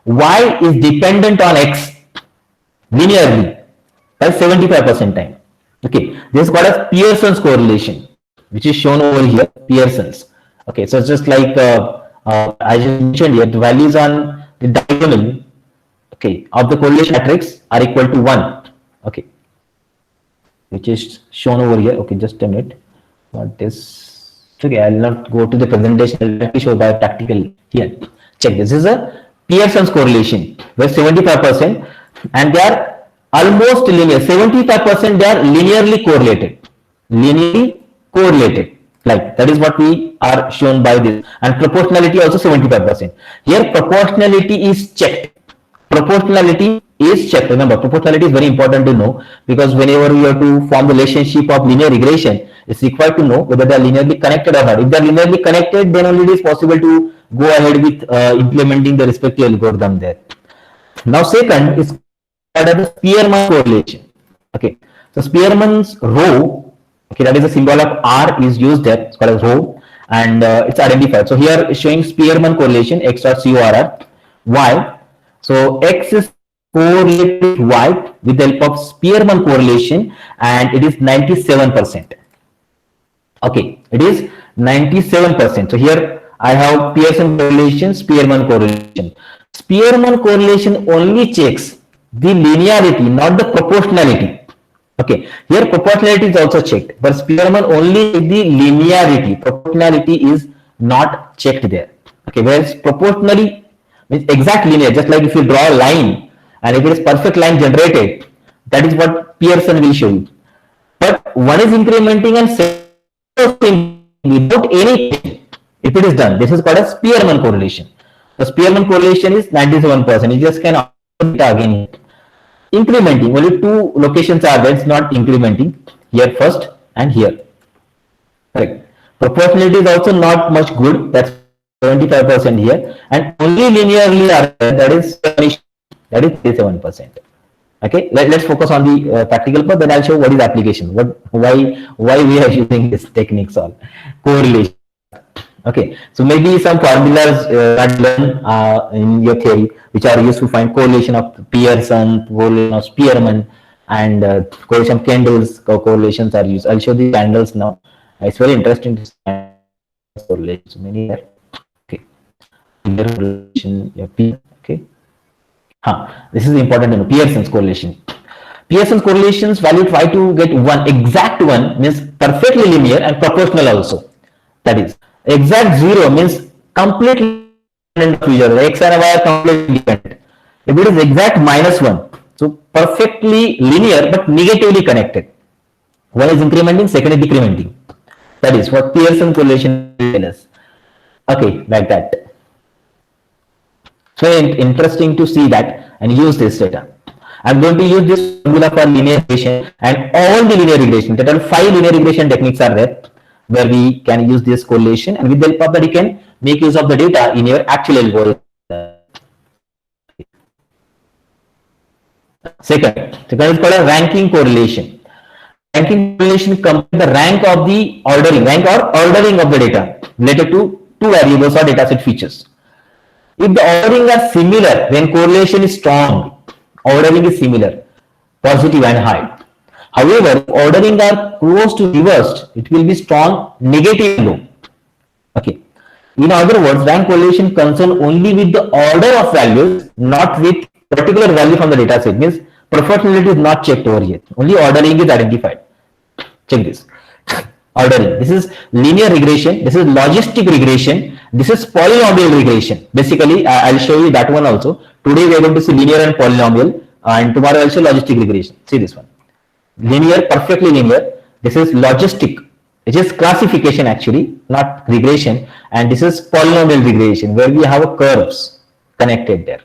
Y is dependent on X linearly by 75% time. Okay, this is called as Pearson's correlation, which is shown over here, Pearson's. Okay, so it's just like I just mentioned here, the values on the diagonal, okay, of the correlation matrix are equal to 1. Okay, which is shown over here. Okay, just a minute. What is, okay, I'll not go to the presentation, let me show by practical here. Check, this is a Pearson's correlation where 75% and they are almost linear, 75% they are linearly correlated. Linearly correlated. Like that is what we are shown by this. And proportionality also 75%. Here proportionality is checked. Proportionality is checked. Remember, proportionality is very important to know because whenever we have to form the relationship of linear regression, it's required to know whether they are linearly connected or not. If they are linearly connected, then only it is possible to go ahead with implementing the respective algorithm there. Now, second is the Spearman correlation. Okay, so Spearman's rho, okay, that is a symbol of R is used there. It's called as rho, and it's identified. So here is showing Spearman correlation X dot CORR. Why? So X is correlated with Y with the help of Spearman correlation, and it is 97%. Okay, it is 97%. So here I have Pearson correlation, Spearman correlation. Spearman correlation only checks the linearity, not the proportionality. Okay, here proportionality is also checked, but Spearman only the linearity. Proportionality is not checked there. Okay, whereas proportionally means exact linear, just like if you draw a line and if it is perfect line generated, that is what Pearson will show you. But one is incrementing and second without any change. If it is done, this is called a Spearman correlation. The Spearman correlation is 97%. You just can again. Incrementing, only two locations are there, it's not incrementing, here first and here. Correct. Proportionality is also not much good, that's 75% here, and only linearly are there, that is 37%. Okay, let's focus on the practical part, then I'll show what is application, why we are using this techniques on correlation. Okay, so maybe some formulas that learn in your theory, which are used to find correlation of Pearson, correlation of Spearman, and correlation of Kendall's correlations are used. I'll show the candles now. It's very interesting to see correlations. Many are okay. Correlation, okay. This is important to know. Pearson's correlation. Pearson's correlations value try to get one exact one means perfectly linear and proportional also. That is. Exact zero means completely independent. X and Y are completely independent. If it is exact -1, so perfectly linear but negatively connected. One is incrementing, second is decrementing. That is what Pearson correlation tells us. Okay, like that. So interesting to see that and use this data. I'm going to use this formula for linear regression and all the linear regression. Total 5 linear regression techniques are there, where we can use this correlation, and with the help of that you can make use of the data in your actual algorithm. Second is called a ranking correlation. Ranking correlation compares the rank of the ordering of the data related to two variables or dataset features. If the ordering are similar, then correlation is strong. Ordering is similar, positive and high. However, if ordering are close to reversed, it will be strong, negative, low. Okay. In other words, rank correlation concern only with the order of values, not with particular value from the data set. Means proportionality is not checked over here. Only ordering is identified. Check this. Ordering. This is linear regression. This is logistic regression. This is polynomial regression. Basically, I'll show you that one also. Today we are going to see linear and polynomial, and tomorrow I'll show logistic regression. See this one. Linear, perfectly linear. This is logistic. It is classification actually, not regression. And this is polynomial regression, where we have a curves. connected there.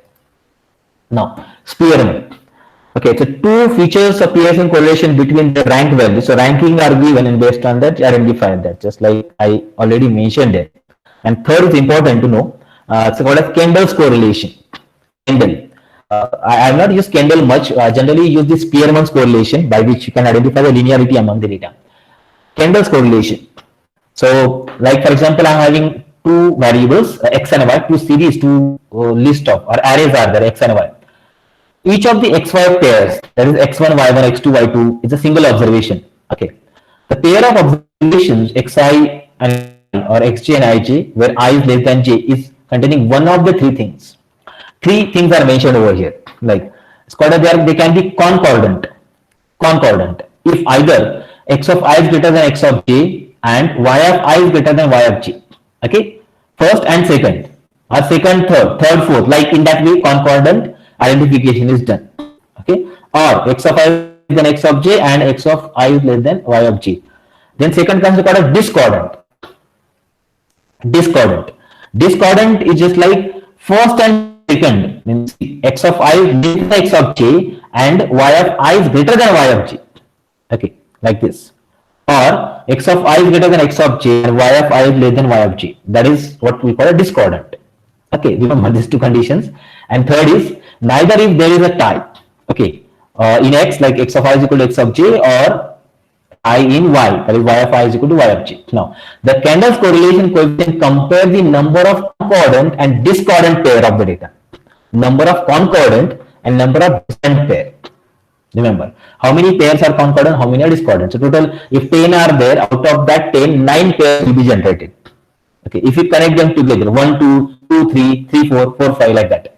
Now, Spearman. Okay, so two features of Pearson correlation between the rank values. So ranking are given and based on that identify that, just like I already mentioned it. And third is important to know. It's called as Kendall's correlation. Kendall. I have not used Kendall much. Generally use the Spearman's correlation by which you can identify the linearity among the data. Kendall's correlation. So, like for example, I'm having two variables, x and y, two series, two list of or arrays are there, x and y. Each of the xy pairs, that is x1, y1, x2, y2, is a single observation. Okay. The pair of observations xi and or xj and ij, where I is less than j, is containing one of the three things. Three things are mentioned over here. Like it's called they can be concordant. Concordant. If either x of I is greater than x of j and y of I is greater than y of j. Okay. First and second, or second, third, fourth. Like in that way, concordant identification is done. Okay. Or x of I is less than x of j and x of I is less than y of j. Then second comes the called as discordant. Discordant. Discordant is just like first and second, means x of I is greater than x of j and y of I is greater than y of j. Okay, like this. Or x of I is greater than x of j and y of I is less than y of j. That is what we call a discordant. Okay, remember these two conditions. And third is neither if there is a tie. Okay, in x, like x of I is equal to x of j, or I in y, that is y of I is equal to y of j. Now, the Kendall's correlation coefficient compare the number of concordant and discordant pair of the data. Number of concordant and number of discordant pair. Remember, how many pairs are concordant, how many are discordant. So total, if 10 are there, out of that 10, 9 pairs will be generated. Okay, if you connect them together, 1, 2, 2, 3, 3, 4, 4, 5, like that.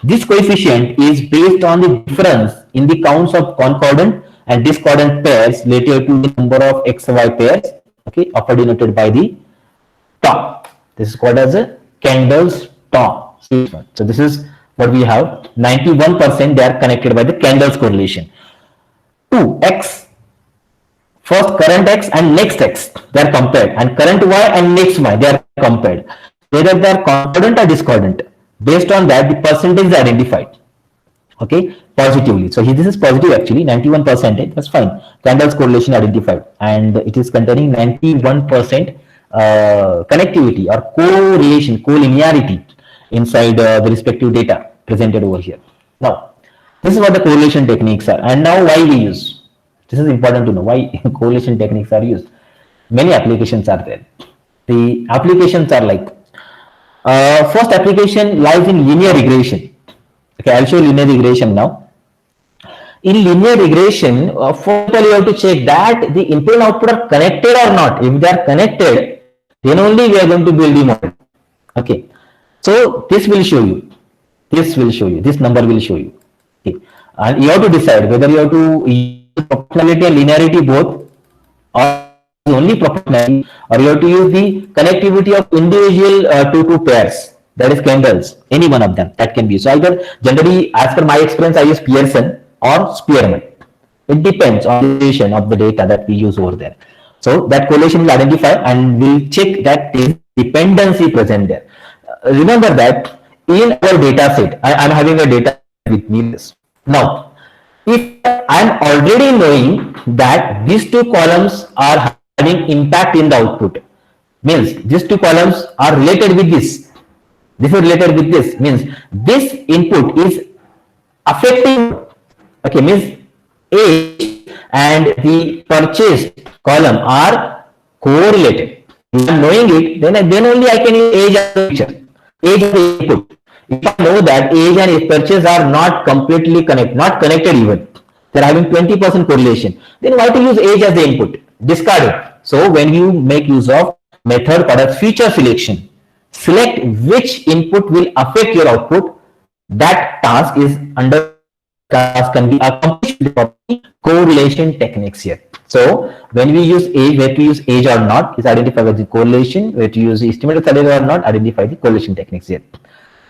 This coefficient is based on the difference in the counts of concordant and discordant pairs related to the number of XY pairs, okay, often denoted by the tau. This is called as a Kendall's tau. So this is what we have. 91% they are connected by the Kendall's correlation. 2x, first current x and next x, they are compared, and current y and next y, they are compared. Whether they are concordant or discordant. Based on that, the percentage is identified. Okay, positively. So here this is positive actually, 91%. That's fine. Kendall's correlation identified, and it is containing 91% connectivity or correlation, collinearity inside the respective data presented over here. Now, this is what the correlation techniques are, and now why we use. This is important to know why correlation techniques are used. Many applications are there. The applications are like, first application lies in linear regression. Okay, I'll show linear regression now. In linear regression, first you have to check that the input and output are connected or not. If they are connected, then only we are going to build the model. Okay, so this will show you. This will show you. This number will show you. Okay, and you have to decide whether you have to use proportionality and linearity both, or only proportionality, or you have to use the connectivity of individual two pairs. That is Kendall's, any one of them that can be. So either generally, as per my experience, I use Pearson or Spearman. It depends on the situation of the data that we use over there. So that correlation will identify, and we'll check that is dependency present there. Remember that in our data set, I'm having a data with me. Now, if I'm already knowing that these two columns are having impact in the output, means these two columns are related with this. This is related with this, means this input is affecting, okay, means age and the purchased column are correlated. If I'm knowing it, then only I can use age as a feature, age as the input. If I know that age and purchase are not completely not connected even, they're having 20% correlation, then why to use age as the input? Discard it. So when you make use of method called as feature selection, select which input will affect your output. That task is under task can be accomplished with correlation techniques here. So when we use age, whether to use age or not is identified by the correlation. Whether to use estimated salary or not, identify the correlation techniques here.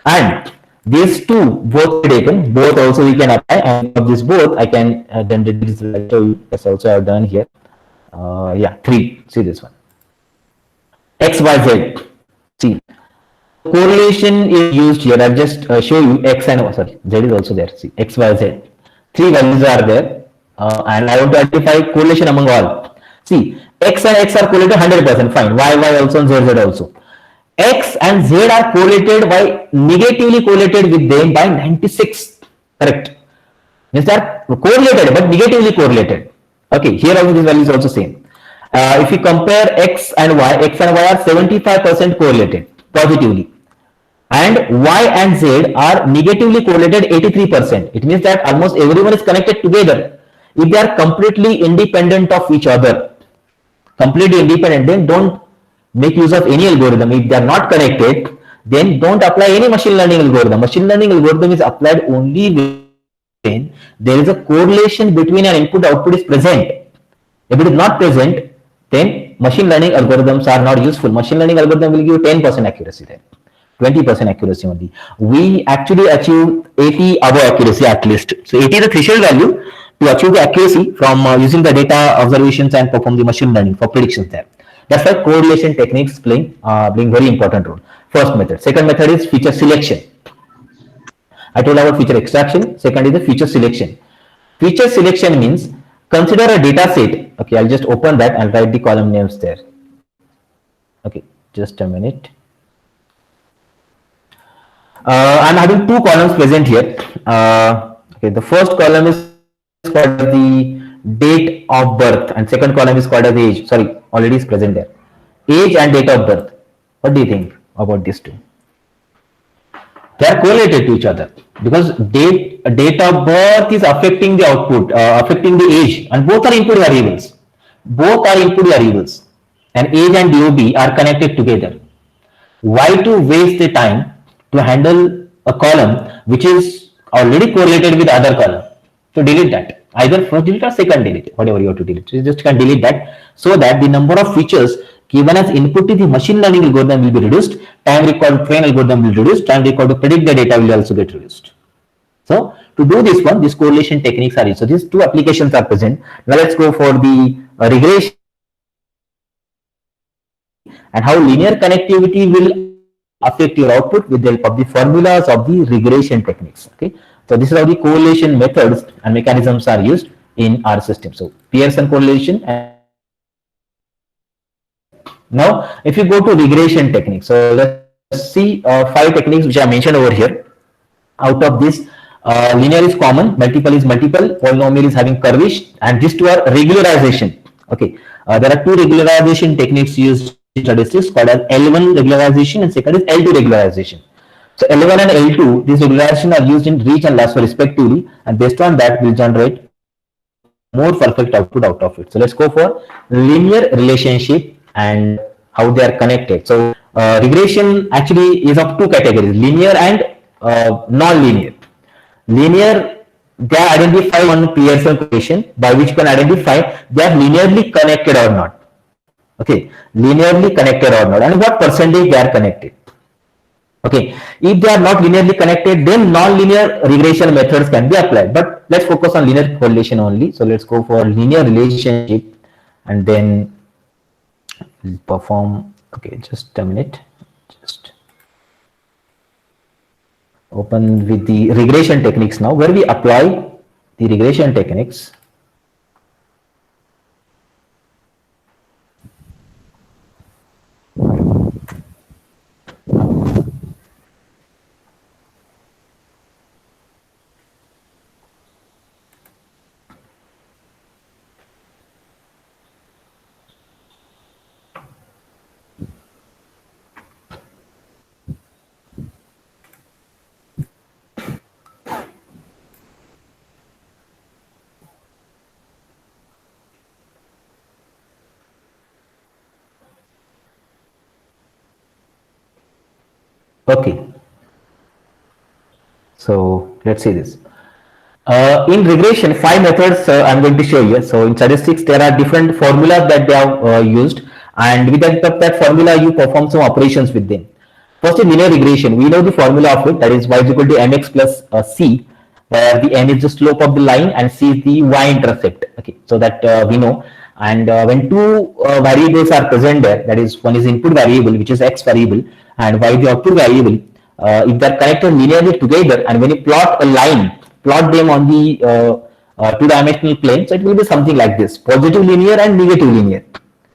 And these two both taken, both also we can apply, and of this both I can then this as also I have done here. Yeah, 3. See this one. X, Y, Z. See, correlation is used here. I'll just show you x and sorry, z is also there. See, x, y, z. Three values are there, and I want to identify correlation among all. See, x and x are correlated 100%. Fine. Y also and z also. X and z are correlated by negatively correlated with them by 96. Correct. Means they are correlated but negatively correlated. Okay. Here also this value is also same. If you compare x and y are 75% correlated positively, and y and z are negatively correlated 83%. It means that almost everyone is connected together. If they are completely independent of each other, completely independent, then don't make use of any algorithm. If they are not connected, then don't apply any machine learning algorithm. Machine learning algorithm is applied only when there is a correlation between an input output is present. If it is not present, then machine learning algorithms are not useful. Machine learning algorithm will give you 10% accuracy there, 20% accuracy only. We actually achieve 80 above accuracy at least. So 80 is the threshold value to achieve the accuracy from using the data observations and perform the machine learning for predictions there. That's why correlation techniques playing very important role. First method. Second method is feature selection. I told about feature extraction. Second is the feature selection. Feature selection means consider a data set. Okay, I'll just open that and write the column names there. Okay, just a minute. I'm having two columns present here. Okay, the first column is called the date of birth and second column is called as age. Sorry, already is present there. Age and date of birth. What do you think about these two? They are correlated to each other because date of birth is affecting the output, affecting the age, and both are input variables. Both are input variables, and age and DOB are connected together. Why to waste the time to handle a column which is already correlated with other column? So delete that. Either first delete or second delete, whatever you have to delete. So you just can delete that so that the number of features given as input to the machine learning algorithm will be reduced, time required to train algorithm will reduce, time required to predict the data will also get reduced. So to do this one, these correlation techniques are used. So these two applications are present. Now let's go for the regression and how linear connectivity will affect your output with the help of the formulas of the regression techniques. Okay. So this is how the correlation methods and mechanisms are used in our system. So Pearson correlation. And now if you go to regression techniques, so let's see 5 techniques which I mentioned over here. Out of this, linear is common, multiple is multiple, polynomial is having curvish, and these two are regularization. Okay, there are 2 regularization techniques used in statistics called as L1 regularization and second is L2 regularization. So L1 and L2, these regularization are used in reach and lasso respectively, and based on that will generate more perfect output out of it. So let's go for linear relationship and how they are connected. So regression actually is of 2 categories, linear and non-linear. Linear, they are identified on Pearson correlation by which you can identify they are linearly connected or not. Okay, linearly connected or not, and what percentage they are connected. Okay, if they are not linearly connected, then non-linear regression methods can be applied. But let's focus on linear correlation only. So let's go for linear relationship and then perform. Okay, just a minute. Just open with the regression techniques now, where we apply the regression techniques. Okay, so let's see this. In regression, 5 methods I'm going to show you. So in statistics, there are different formulas that they have used, and with the help of that formula, you perform some operations with them. First, in linear regression, we know the formula of it, that is y is equal to mx plus c, where the m is the slope of the line and c is the y-intercept. Okay, so that we know. And when two variables are present there, that is, one is input variable, which is x variable, and y the output variable, if they're connected linearly together, and when you plot a line, plot them on the two-dimensional plane, so it will be something like this: positive linear and negative linear.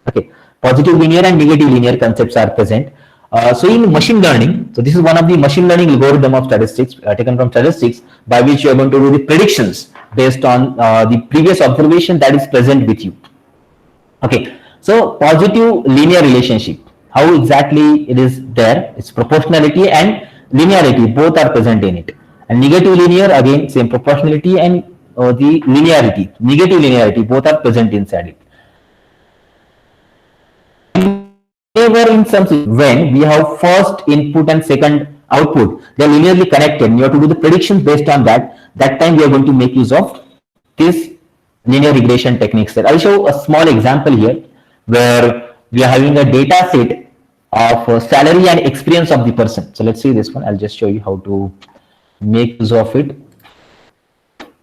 Okay, positive linear and negative linear concepts are present. So in machine learning, so this is one of the machine learning algorithm of statistics taken from statistics, by which you are going to do the predictions based on the previous observation that is present with you. Okay, so positive linear relationship, how exactly it is there? It's proportionality and linearity, both are present in it. And negative linear, again same, proportionality and the linearity, negative linearity, both are present inside it. Whenever in some, when we have first input and second output, they are linearly connected, and you have to do the predictions based on that. That time we are going to make use of this linear regression techniques. That I'll show a small example here, where we are having a data set of salary and experience of the person. So let's see this one. I'll just show you how to make use of it.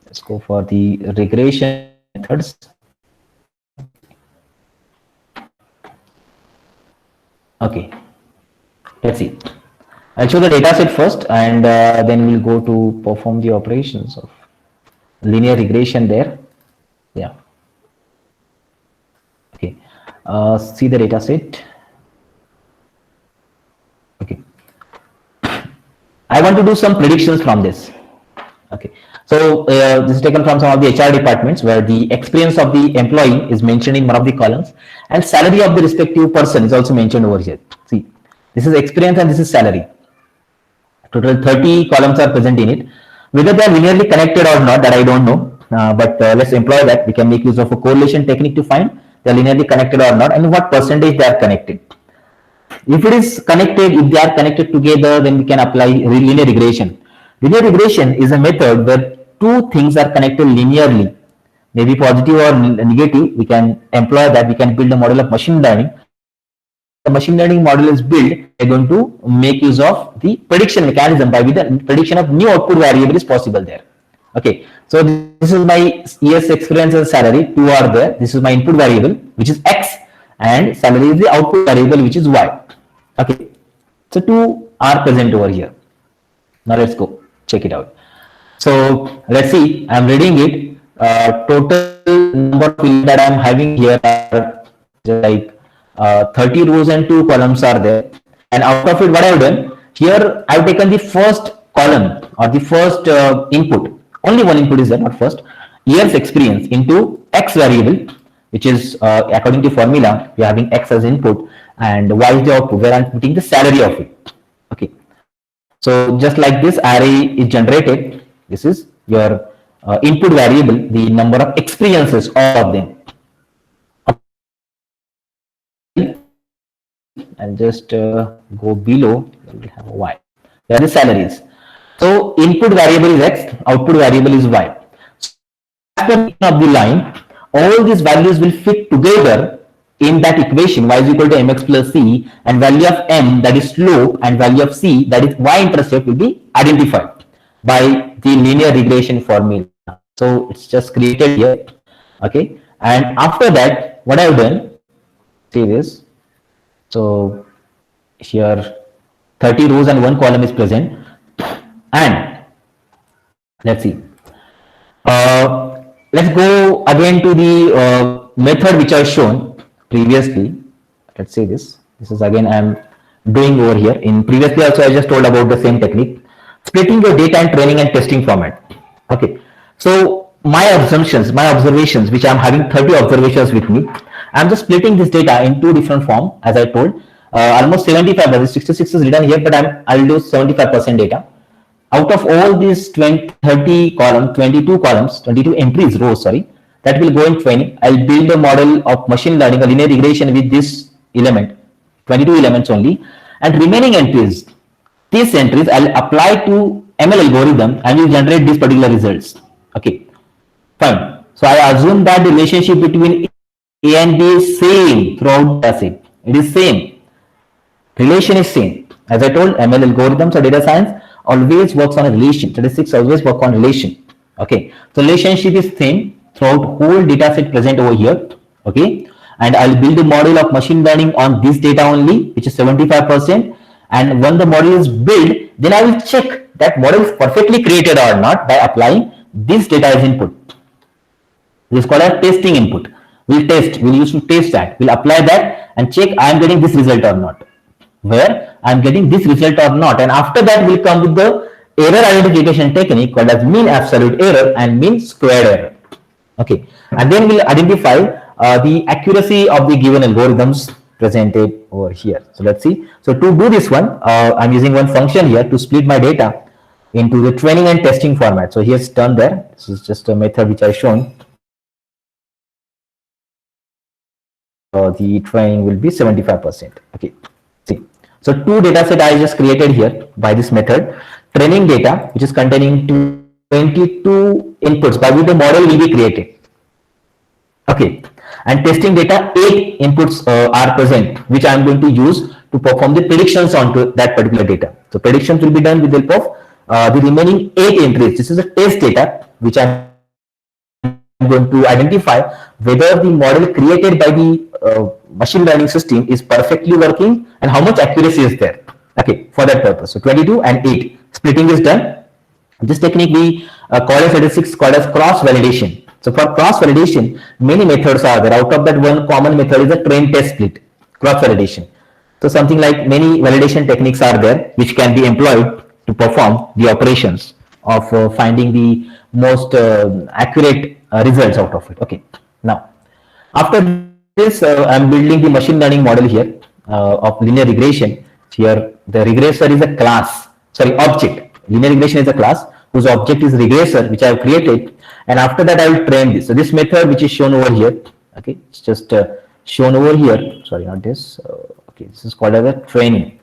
Let's go for the regression methods. Okay, let's see. I'll show the data set first, and then we'll go to perform the operations of linear regression there. Yeah. Okay. See the data set. Okay. I want to do some predictions from this. Okay. So this is taken from some of the HR departments, where the experience of the employee is mentioned in one of the columns, and salary of the respective person is also mentioned over here. See, this is experience and this is salary. Total 30 columns are present in it. Whether they are linearly connected or not, that I don't know. But let's employ that. We can make use of a correlation technique to find they are linearly connected or not, and what percentage they are connected. If it is connected, if they are connected together, then we can apply linear regression. Linear regression is a method where two things are connected linearly, maybe positive or negative. We can employ that. We can build a model of machine learning. The machine learning model is built, we're going to make use of the prediction mechanism, by which the prediction of new output variable is possible there. Okay, so this is my year's experience and salary, two are there. This is my input variable, which is x, and salary is the output variable, which is y. Okay, so two are present over here. Now let's go check it out. So let's see, I'm reading it. Total number of fields that I'm having here are like 30 rows and 2 columns are there. And out of it, what I've done here, I've taken the first column or the first input. Only one input is there, not first. Year's experience into x variable, which is according to formula, we are having x as input and y is the output, where I'm putting the salary of it. Okay. So just like this array is generated, this is your input variable, the number of experiences, all of them. I'll just go below, we'll have y. There are the salaries. So input variable is x, output variable is y. So as per of the line, all these values will fit together in that equation, y is equal to mx plus c, and value of m, that is slope, and value of c, that is y-intercept, will be identified by the linear regression formula. So it's just created here. Okay, and after that, what I've done, see this. So here 30 rows and 1 column is present, and let's see. Let's go again to the method which I've shown previously. Let's say this. This is again I'm doing over here. In previously also I just told about the same technique. Splitting your data and training and testing format. Okay. So my assumptions, my observations, which I'm having 30 observations with me, I'm just splitting this data in two different forms, as I told. Almost 75, 66 is written here, but I'll do 75% data. Out of all these 30 columns, 22 columns, 22 entries, rows, sorry, that will go in training. I'll build a model of machine learning, a linear regression with this element, 22 elements only, and remaining entries, these entries I'll apply to ML algorithm and will generate these particular results. Okay, fine. So I assume that the relationship between A and B is same throughout the data. It is same. Relation is same. As I told, ML algorithms or data science always works on a relation. Statistics always work on relation. Okay, so relationship is same throughout whole data set present over here. Okay, and I'll build a model of machine learning on this data only, which is 75%. And when the model is built, then I will check that model is perfectly created or not by applying this data as input. This is called as testing input. We'll use to test that. We'll apply that and check I am getting this result or not. Where I am getting this result or not. And after that, we'll come with the error identification technique called as mean absolute error and mean squared error. Okay. And then we'll identify the accuracy of the given algorithms presented over here. So let's see. So to do this one, I'm using one function here to split my data into the training and testing format. So here's done there. This is just a method which I've shown. The training will be 75%. Okay. See. So two data set I just created here by this method. Training data, which is containing 22 inputs by which the model will be created. Okay. And testing data, 8 inputs are present, which I am going to use to perform the predictions onto that particular data. So predictions will be done with the help of the remaining 8 entries. This is the test data, which I am going to identify whether the model created by the machine learning system is perfectly working and how much accuracy is there. Okay, for that purpose. So 22 and 8. Splitting is done. This technique we call as statistics called as cross validation. So for cross validation, many methods are there. Out of that, one common method is the train test split, cross validation. So something like many validation techniques are there which can be employed to perform the operations of finding the most accurate results out of it. Okay. Now, after this, I'm building the machine learning model here of linear regression. Here, the regressor is a class, object. Linear regression is a class whose object is regressor, which I have created. And after that, I will train this. So this method, which is shown over here, okay, it's just shown over here. Sorry, not this. Okay, this is called as a training.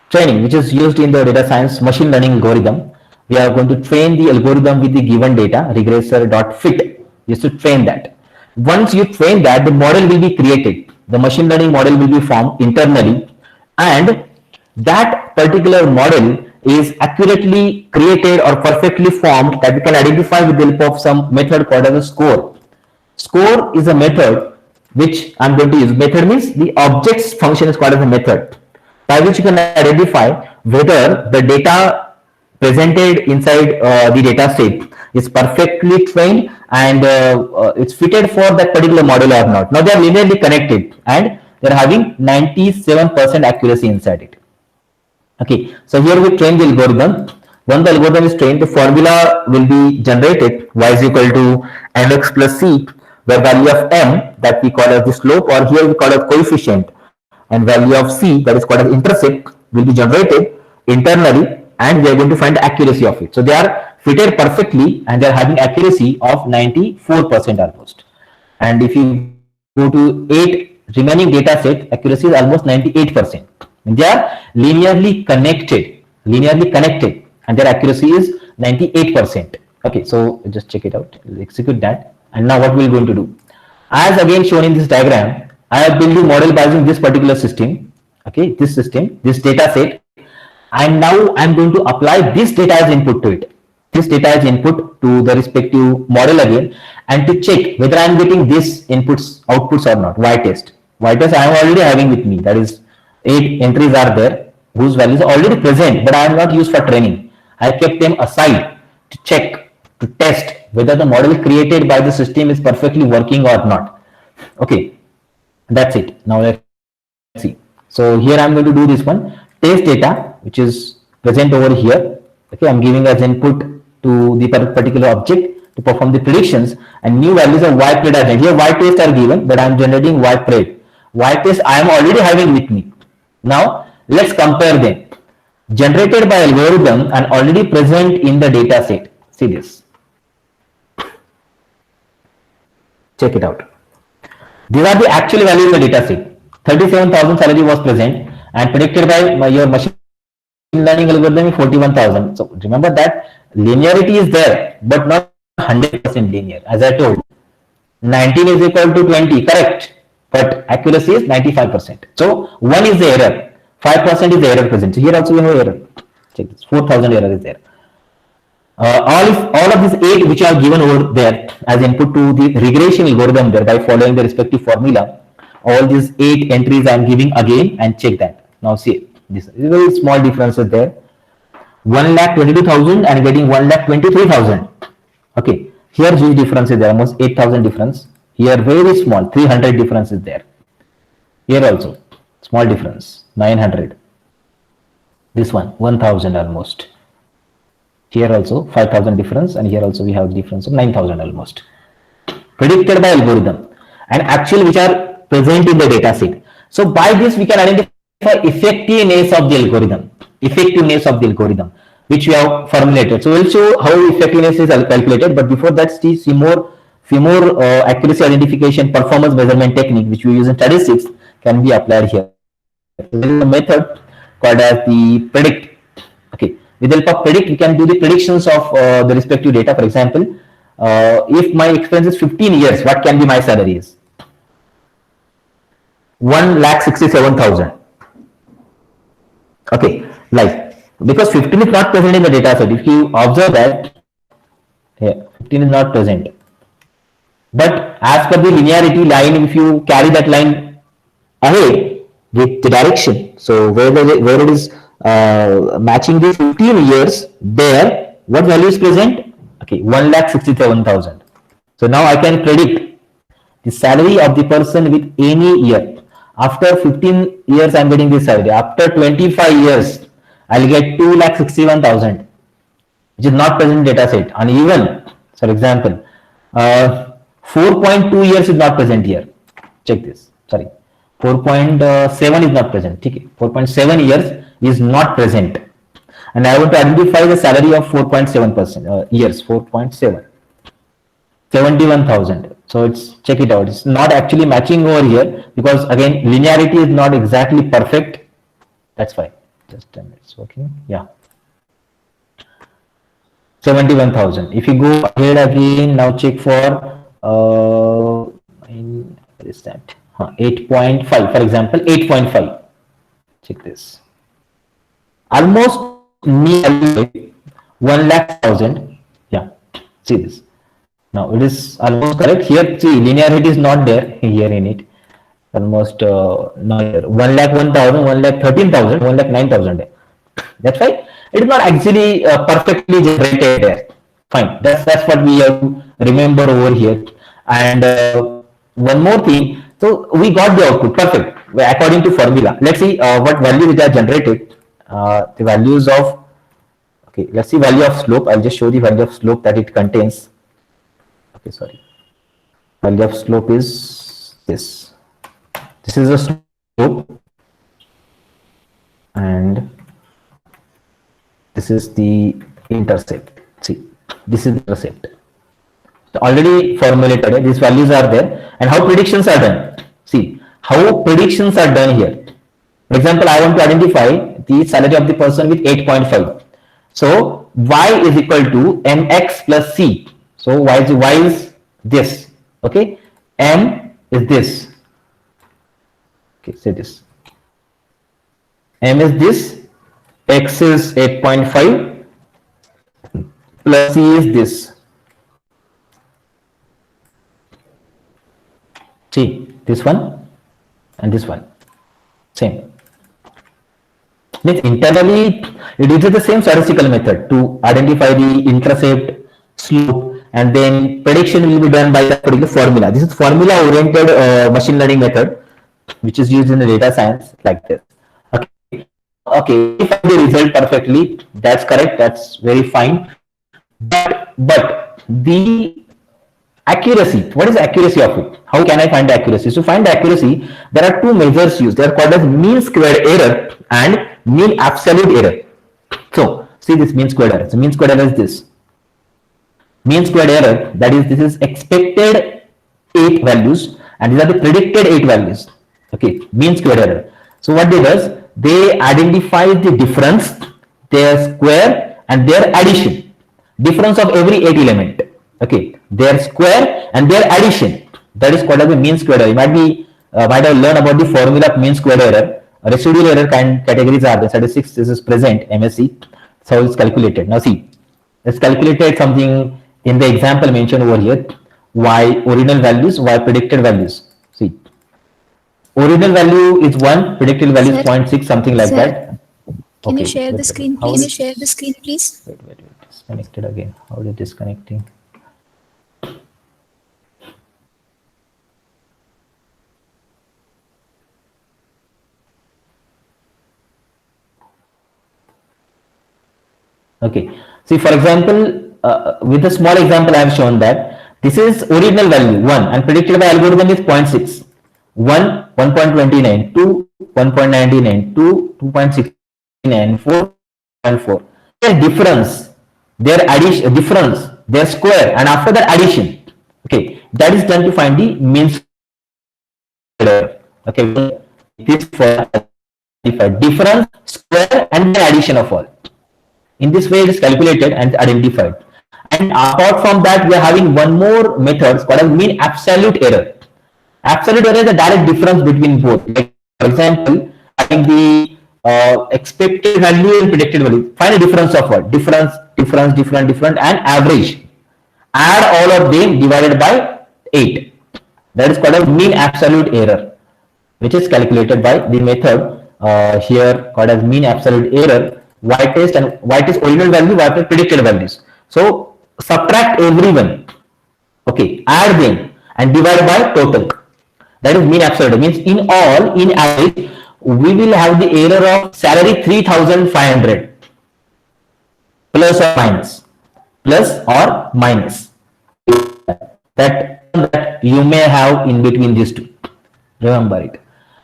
Training, which is used in the data science machine learning algorithm. We are going to train the algorithm with the given data, regressor.fit. Just to train that. Once you train that, the model will be created. The machine learning model will be formed internally, and that particular model is accurately created or perfectly formed that we can identify with the help of some method called as a score. Score is a method which I'm going to use. Method means the object's function is called as a method by which you can identify whether the data presented inside the data set is perfectly trained and it's fitted for that particular model or not. Now they are linearly connected and they're having 97% accuracy inside it. Okay, so here we train the algorithm. When the algorithm is trained, the formula will be generated y is equal to mx plus c, where value of m that we call as the slope, or here we call as coefficient, and value of c that is called as intercept will be generated internally, and we are going to find the accuracy of it. So they are fitted perfectly and they are having accuracy of 94% almost. And if you go to 8 remaining data set, accuracy is almost 98%. They are linearly connected, and their accuracy is 98%. Okay, so just check it out. We'll execute that. And now what we're going to do? As again shown in this diagram, I have built the model by using this particular system. Okay, this system, this data set. And now I'm going to apply this data as input to it. This data as input to the respective model again, and to check whether I'm getting this outputs or not. Y-test I am already having with me. That is 8 entries are there whose values are already present, but I am not used for training. I kept them aside to check, to test whether the model created by the system is perfectly working or not. Okay, that's it. Now let's see. So here I'm going to do this one. Test data, which is present over here. Okay, I'm giving as input to the particular object to perform the predictions, and new values of y pred are there. Here y test are given, but I'm generating y pred. Y test I am already having with me. Now let's compare them. Generated by algorithm and already present in the data set. See this. Check it out. These are the actual values in the data set. 37,000 salary was present and predicted by your machine learning algorithm is 41,000. So remember that linearity is there, but not 100% linear. As I told, 19 is equal to 20, correct? But accuracy is 95%. So 1 is the error, 5% is the error present. So here also we have error. Check this, 4,000 error is there. all of these 8 which are given over there as input to the regression algorithm there by following the respective formula, all these 8 entries I am giving again and check that. Now see, this is very small differences there. 1,22,000 and getting 1,23,000. Okay, here huge difference is there, almost 8,000 difference. Here very small, 300 difference is there. Here also small difference, 900. This one 1,000 almost. Here also 5,000 difference, and here also we have difference of 9,000 almost. Predicted by algorithm and actual which are present in the data set. So by this we can identify effectiveness of the algorithm, which we have formulated. So we'll show how effectiveness is calculated, but before that, see few more accuracy identification performance measurement technique which we use in statistics can be applied here. There is a method called as the predict. Okay, with the help of predict, we can do the predictions of the respective data. For example, if my expense is 15 years, what can be my salaries? 1,67,000. Okay, like, because 15 is not present in the data set. If you observe that, here 15 is not present. But as per the linearity line, if you carry that line ahead with the direction, so where it is matching the 15 years, there what value is present? Okay, 1,67,000. So now I can predict the salary of the person with any year. After 15 years, I am getting this salary. After 25 years, I'll get 2,61,000, which is not present in data set. And even, for example, 4.2 years is not present here. Check this. Sorry, 4.7 is not present. Okay, 4.7 years is not present, and I want to identify the salary of 4.7% years. 4.7, 71,000. So it's, check it out, it's not actually matching over here because again linearity is not exactly perfect. That's why. Just a minute, it's working. Yeah, 71,000. If you go ahead again, now check for what is that? 8.5, for example, 8.5. Check this. Almost nearly 1,00,000. Yeah, see this. Now it is almost correct. Here, see, linearity is not there here in it. Almost not here. 1,01,000, 1,13,000, 1,09,000. That's why it is not actually perfectly generated there. Fine. That's what we have to remember over here. And one more thing. So we got the output perfect according to formula. Let's see what value which are generated. The values of, okay, let's see value of slope. I'll just show the value of slope that it contains. Okay, sorry. Value of slope is this. This is a slope, and this is the intercept. See, this is the intercept. So already formulated. These values are there, and how predictions are done. See how predictions are done here. For example, I want to identify the salary of the person with 8.5. So y is equal to mx plus c. So y is this. Okay, m is this. Okay, say this. M is this. X is 8.5 plus c is this. See this one and this one, same. Means internally it uses the same statistical method to identify the intercept, slope, and then prediction will be done by that particular formula. This is formula oriented machine learning method which is used in the data science, like this. Okay, if I the result perfectly, that's correct, that's very fine. But the accuracy, what is the accuracy of it? How can I find the accuracy? To find the accuracy, there are two measures used. They are called as mean squared error and mean absolute error. So see this mean squared error. So mean squared error is this. Mean squared error, that is, this is expected 8 values and these are the predicted 8 values. Okay, mean squared error. So what they does, they identify the difference, their square and their addition. Difference of every 8 element. Okay, their square and their addition. That is called as the mean squared error. You might have learned about the formula of mean squared error. Residual error categories are the statistics. This is present MSc. So it's calculated. Now see, It's calculated something in the example mentioned over here. Y original values, Y predicted values. See, original value is 1, predicted value is Sir, 0.6, something like sir, that. can you Okay, share the wait, screen, how please? is, Share the screen, please. wait, disconnected again. How is it disconnecting? Okay. See, for example, with a small example, I have shown that this is original value 1 and predicted by algorithm is 0.6. 1, 1.29, 2, 1.99, 2, 2.69, 4.4. Their difference, their addition, difference, their square, and after that addition. Okay, that is done to find the mean square. Okay, this for difference, square, and the addition of all. In this way, it is calculated and identified. And apart from that, we are having one more method called as mean absolute error. Absolute error is the direct difference between both. Like, for example, having the expected value and predicted value. Find a difference of what? Different, and average. Add all of them divided by 8. That is called a mean absolute error, which is calculated by the method here called as mean absolute error, y-test and y-test original value, y-test predicted values. So subtract everyone, okay, add them and divide by total. That is mean absolute. Means in all, in average, we will have the error of salary 3,500 plus or minus that you may have in between these two. Remember it.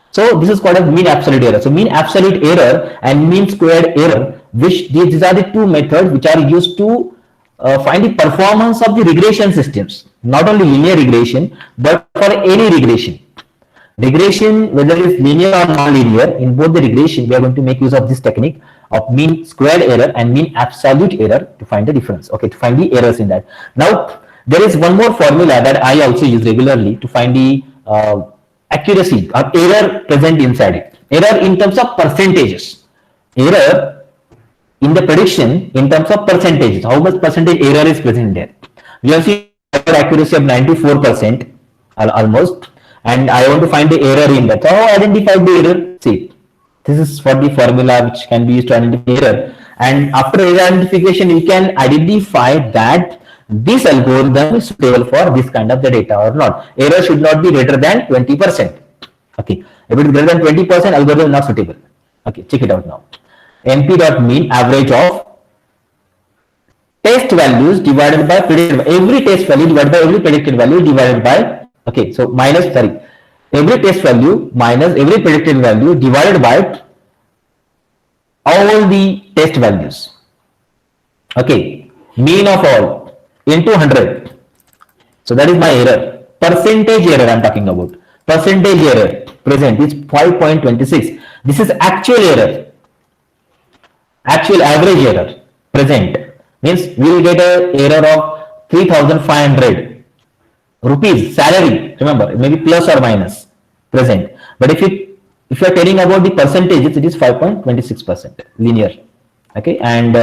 So this is called as mean absolute error. So mean absolute error and mean squared error, which these are the two methods which are used to find the performance of the regression systems. Not only linear regression, but for any regression. Regression, whether it's linear or non-linear, in both the regression, we are going to make use of this technique of mean squared error and mean absolute error to find the difference. Okay, to find the errors in that. Now, there is one more formula that I also use regularly to find the accuracy or error present inside it. Error in terms of percentages. Error in the prediction in terms of percentages. How much percentage error is present there? We have seen accuracy of 94% almost, and I want to find the error in that. So how identify the error? See, this is for the formula which can be used to identify error. And after error identification, we can identify that this algorithm is suitable for this kind of the data or not. Error should not be greater than 20%. Okay, if it is greater than 20%, algorithm is not suitable. Okay, check it out now. NP.mean average of test values divided by predicted, every test value divided by every predicted value divided by, okay, so minus, sorry, every test value minus every predicted value divided by all the test values. Okay, mean of all into 100. So that is my error. Percentage error I am talking about. Percentage error present is 5.26. This is actual error. Actual average error present means we will get a error of 3,500 rupees salary. Remember, maybe plus or minus present. But if you are telling about the percentages, it is 5.26% linear. Okay, and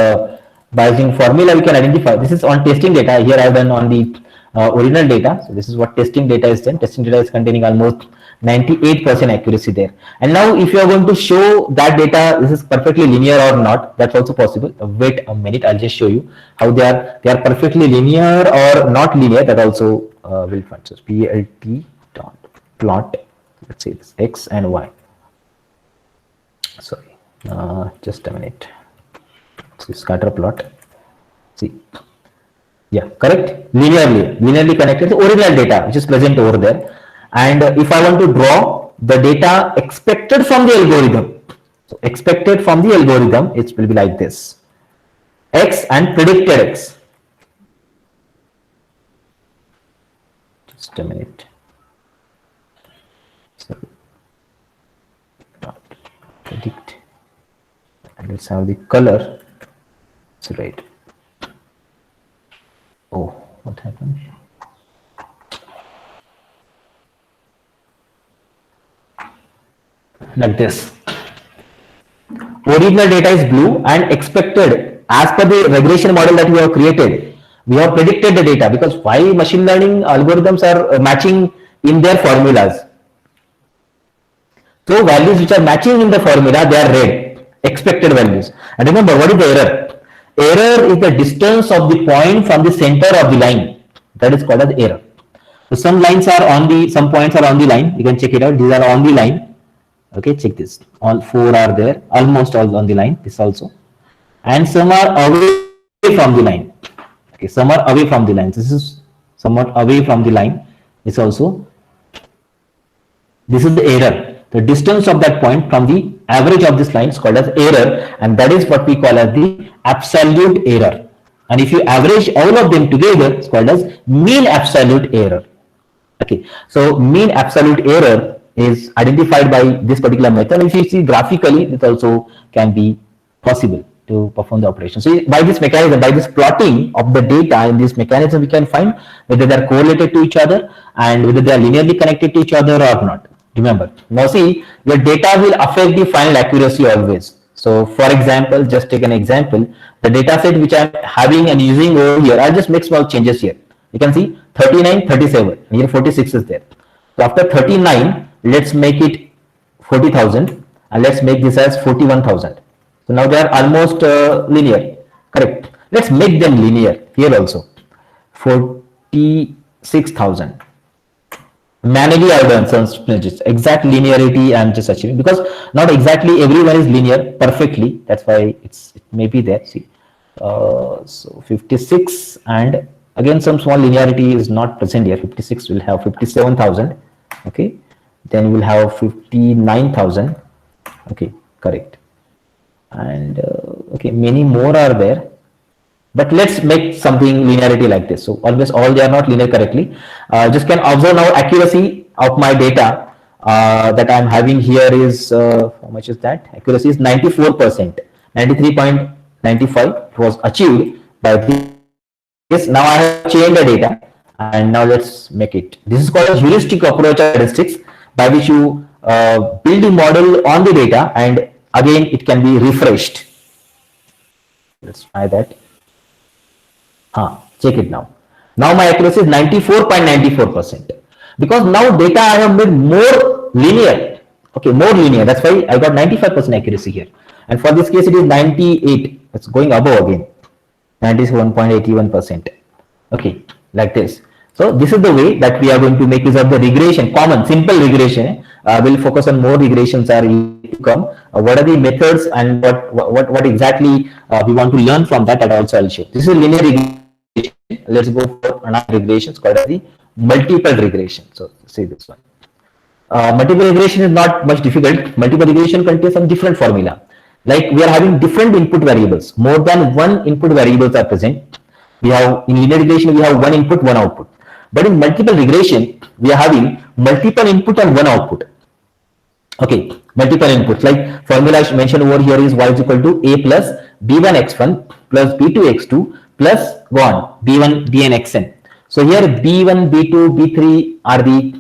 by using formula we can identify. This is on testing data. Here I have done on the original data. So this is what testing data is done. Testing data is containing almost 98% accuracy there. And now if you are going to show that data, this is perfectly linear or not, that's also possible. Wait a minute, I'll just show you how they are perfectly linear or not linear. That also will find. So PLT dot plot, let's say this X and Y. Sorry, just a minute. See, scatter plot. See, yeah, correct. Linearly connected to original data which is present over there. And if I want to draw the data expected from the algorithm, so expected from the algorithm, it will be like this: X and predicted X. Just a minute. So, predict, and let's have the color. So right. Oh, what happened? Like this. Original data is blue and expected as per the regression model that we have created, we have predicted the data, because why machine learning algorithms are matching in their formulas. So values which are matching in the formula, they are red, expected values. And remember, what is the error? Error is the distance of the point from the center of the line. That is called as error. So some lines are on the, some points are on the line. You can check it out. These are on the line. Okay, check this. All four are there, almost all on the line. This also, and some are away from the line. Okay, some are away from the line. This is somewhat away from the line. This also. This is the error. The distance of that point from the average of this line is called as error, and that is what we call as the absolute error. And if you average all of them together, it's called as mean absolute error. Okay, so mean absolute error is identified by this particular method. If you see graphically, it also can be possible to perform the operation. So by this mechanism, by this plotting of the data in this mechanism, we can find whether they are correlated to each other and whether they are linearly connected to each other or not. Remember, now see, your data will affect the final accuracy always. So for example, just take an example, the data set which I am having and using over here, I'll just make small changes here. You can see 39, 37, here 46 is there. So after 39, let's make it 40,000 and let's make this as 41,000. So now they are almost linear, correct? Let's make them linear here also. 46,000. Manually I've done some changes. Exact linearity I'm just achieving, because not exactly everyone is linear perfectly. That's why it may be there. See, so 56, and again some small linearity is not present here. 56 will have 57,000. Okay, then we'll have 59,000. Okay, correct. And okay, many more are there. But let's make something linearity like this. So always all they are not linear correctly. Just can observe now accuracy of my data that I'm having here is, how much is that? Accuracy is 94%, 93.95 was achieved by this. Now I have changed the data and now let's make it. This is called a heuristic approach statistics, by which you build the model on the data and again it can be refreshed. Let's try that. Check it now. Now my accuracy is 94.94%, because now data I have made more linear. Okay, more linear. That's why I got 95% accuracy here. And for this case, it is 98. It's going above again. 91.81%. Okay, like this. So this is the way that we are going to make use of the regression, common, simple regression. We'll focus on more regressions are to come. What are the methods and what exactly we want to learn from that, also I'll show. This is linear regression. Let's go for another regression called as the multiple regression. So see this one. Multiple regression is not much difficult. Multiple regression contains some different formula. Like we are having different input variables. More than one input variables are present. We have in linear regression we have one input, one output. But in multiple regression we are having multiple input and one output. Okay, multiple inputs, like formula I mentioned over here is y is equal to a plus b1 x1 plus b2 x2 plus go on b1 bn xn. So here b1 b2 b3 are the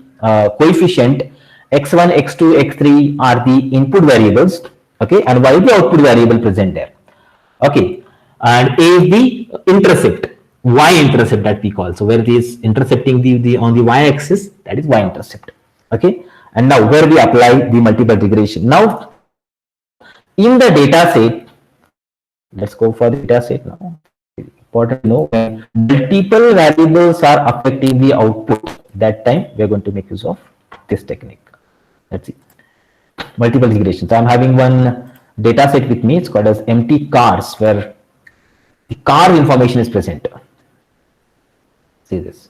coefficient, x1 x2 x3 are the input variables. Okay, and y is the output variable present there. Okay, and a is the intercept, y-intercept that we call. So where it is intercepting the on the y-axis, that is y-intercept. Okay, and now where we apply the multiple regression. Now in the data set, let's go for the data set now. Important to know when multiple variables are affecting the output, that time we are going to make use of this technique. Let's see. Multiple regression. So I'm having one data set with me. It's called as empty cars, where the car information is present. See this.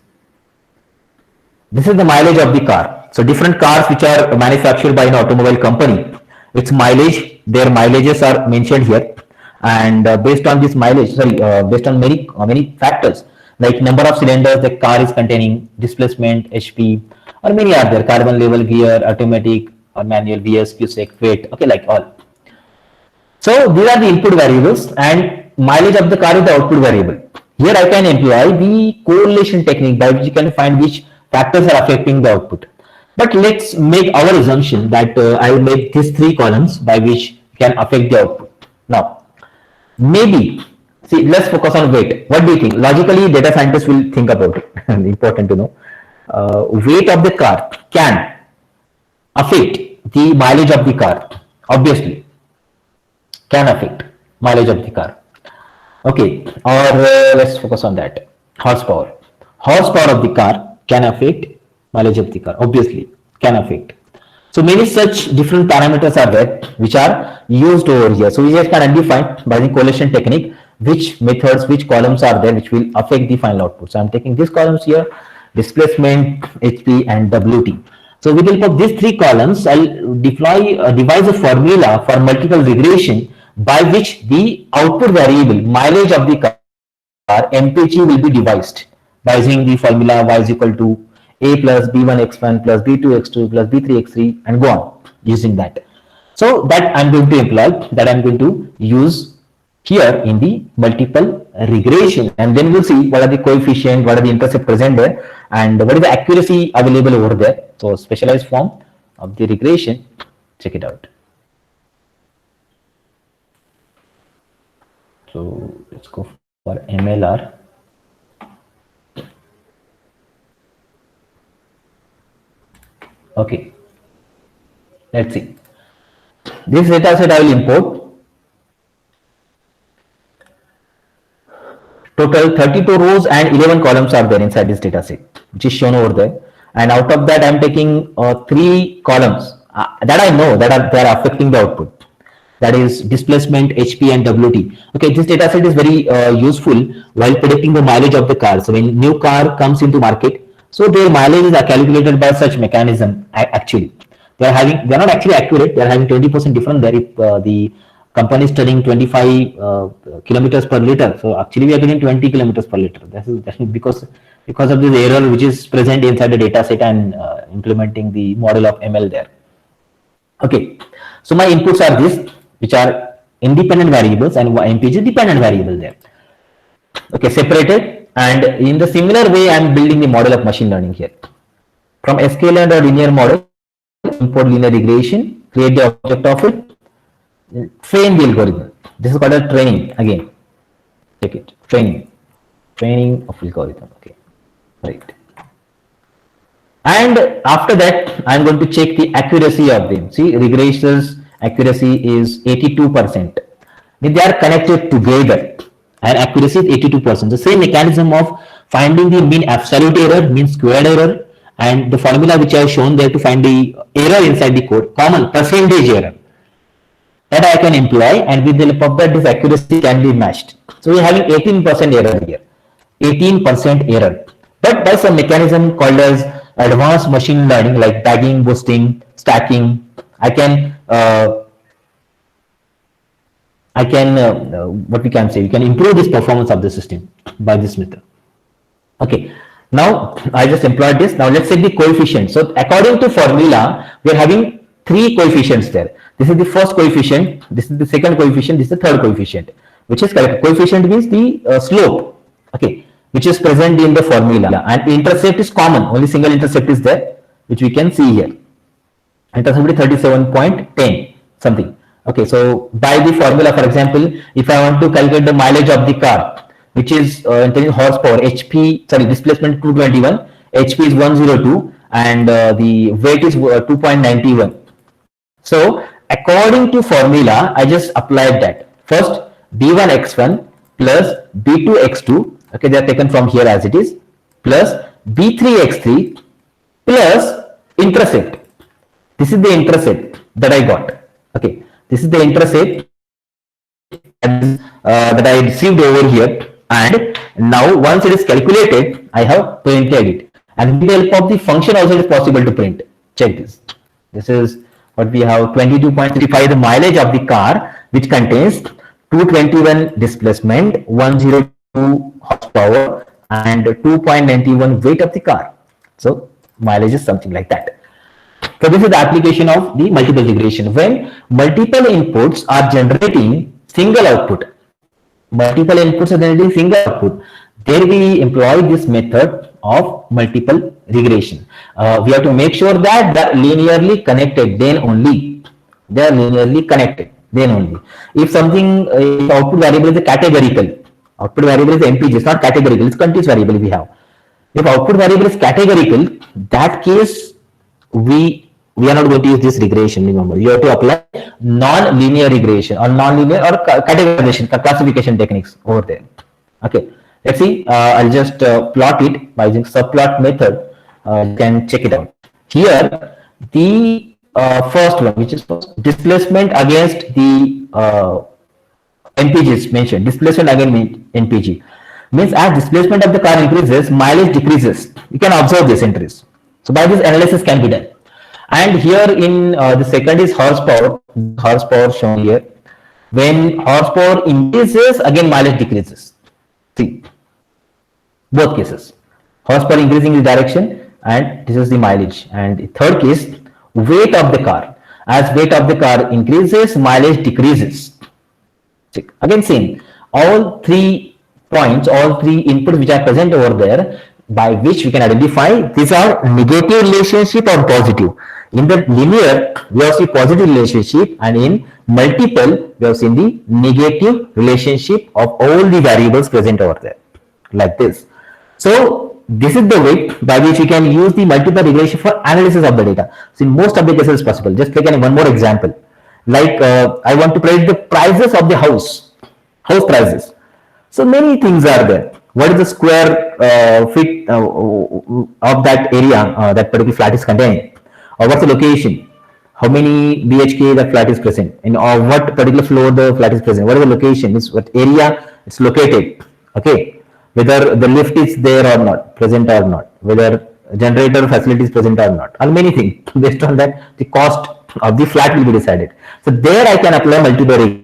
This is the mileage of the car. So different cars which are manufactured by an automobile company, its mileage, their mileages are mentioned here, and based on this mileage, based on many factors like number of cylinders the car is containing, displacement, HP, or many are there, carbon level, gear, automatic or manual, VS, QSEC, weight. Okay, like all. So these are the input variables, and mileage of the car is the output variable. Here I can employ the correlation technique by which you can find which factors are affecting the output. But let's make our assumption that I will make these three columns by which can affect the output. Now, maybe See, let's focus on weight. What do you think? Logically, data scientists will think about it. Important to know. Weight of the car can affect the mileage of the car. Obviously, can affect mileage of the car. Okay, or let's focus on that. Horsepower. Horsepower of the car can affect mileage of the car. Obviously, can affect. So many such different parameters are there which are used over here. So we just can identify by the correlation technique which methods, which columns are there which will affect the final output. So I'm taking these columns here: displacement, HP, and WT. So with the help of these three columns, I'll devise a formula for multiple regression by which the output variable mileage of the car MPG will be devised by using the formula y is equal to a plus b1x1 plus b2x2 plus b3x3 and go on using that. So that I'm going to employ, that I'm going to use here in the multiple regression, and then we'll see what are the coefficient, what are the intercept present there, and what is the accuracy available over there. So specialized form of the regression, check it out. So let's go for MLR. Okay, let's see. This data set I will import. Total 32 rows and 11 columns are there inside this data set, which is shown over there. And out of that, I'm taking 3 columns that I know that they are affecting the output. That is displacement, HP, and WT. Okay, this data set is very useful while predicting the mileage of the car. So when new car comes into market, so their mileages are calculated by such mechanism. Actually, they are not actually accurate. They are having 20% different there. If the company is telling 25 kilometers per liter, so actually we are getting 20 kilometers per liter. That is because of this error which is present inside the data set and implementing the model of ML there. Okay, so my inputs are these, which are independent variables, and MPG is dependent variable there. Okay, separated. And in the similar way, I am building the model of machine learning here. From sklearn or linear model, import linear regression, create the object of it, train the algorithm. This is called a training again. Take it. Training of algorithm. Okay, right. And after that, I am going to check the accuracy of them. See, regressions accuracy is 82%. If they are connected together, and accuracy is 82%. The same mechanism of finding the mean absolute error, mean squared error, and the formula which I have shown there to find the error inside the code, common percentage error, that I can employ, and with the help of that, this accuracy can be matched. So we are having 18% error here, 18% error. But by some mechanism called as advanced machine learning, like tagging, boosting, stacking, I can what we can say, we can improve this performance of the system by this method. Okay, now I just employed this. Now let's say the coefficient. So according to formula, we are having 3 coefficients there. This is the first coefficient, this is the second coefficient, this is the third coefficient, which is correct. Coefficient means the slope, okay, which is present in the formula, and intercept is common, only single intercept is there, which we can see here. Intercept is 37.10 something. Okay, so by the formula, for example, if I want to calculate the mileage of the car, which is horsepower, displacement 221, HP is 102, and the weight is 2.91. So according to formula, I just applied that. First, B1x1 plus B2x2, okay, they are taken from here as it is, plus B3x3 plus intercept. This is the intercept that I got. Okay, this is the intercept that I received over here, and now once it is calculated, I have printed it, and with the help of the function also it is possible to print. Check this. This is what we have: 22.35 the mileage of the car, which contains 221 displacement, 102 horsepower, and 2.91 weight of the car. So mileage is something like that. So this is the application of the multiple regression. When multiple inputs are generating single output, there we employ this method of multiple regression. We have to make sure that they are linearly connected, then only. They are linearly connected, then only. If something, if output variable is categorical, Output variable is MPG, it's not categorical, it's continuous variable we have. If output variable is categorical, that case we are not going to use this regression. Remember, you have to apply non-linear regression or non-linear or categorization, classification techniques over there. Okay, let's see. I'll just plot it by using subplot method. You can check it out. Here, the first one, which is displacement against the NPG is mentioned. Displacement against NPG means as displacement of the car increases, mileage decreases. You can observe this entries. So by this analysis can be done. And here in the second is horsepower shown here. When horsepower increases, again mileage decreases. See, both cases. Horsepower increasing in direction and this is the mileage. And the third case, weight of the car. As weight of the car increases, mileage decreases. Check. Again same. All three points, all three inputs which are present over there, by which we can identify these are negative relationship or positive. In the linear, we have seen positive relationship, and in multiple, we have seen the negative relationship of all the variables present over there, like this. So this is the way by which we can use the multiple regression for analysis of the data. So in most of the cases possible. Just take one more example. Like I want to predict the prices of the house prices. So many things are there. What is the square feet of that area that particular flat is contained? Or what's the location? How many BHK the flat is present? And or what particular floor the flat is present? What is the location? Is what area it's located? Okay. Whether the lift is there or not, present or not. Whether generator facility is present or not. And many things. Based on that, the cost of the flat will be decided. So there I can apply multiple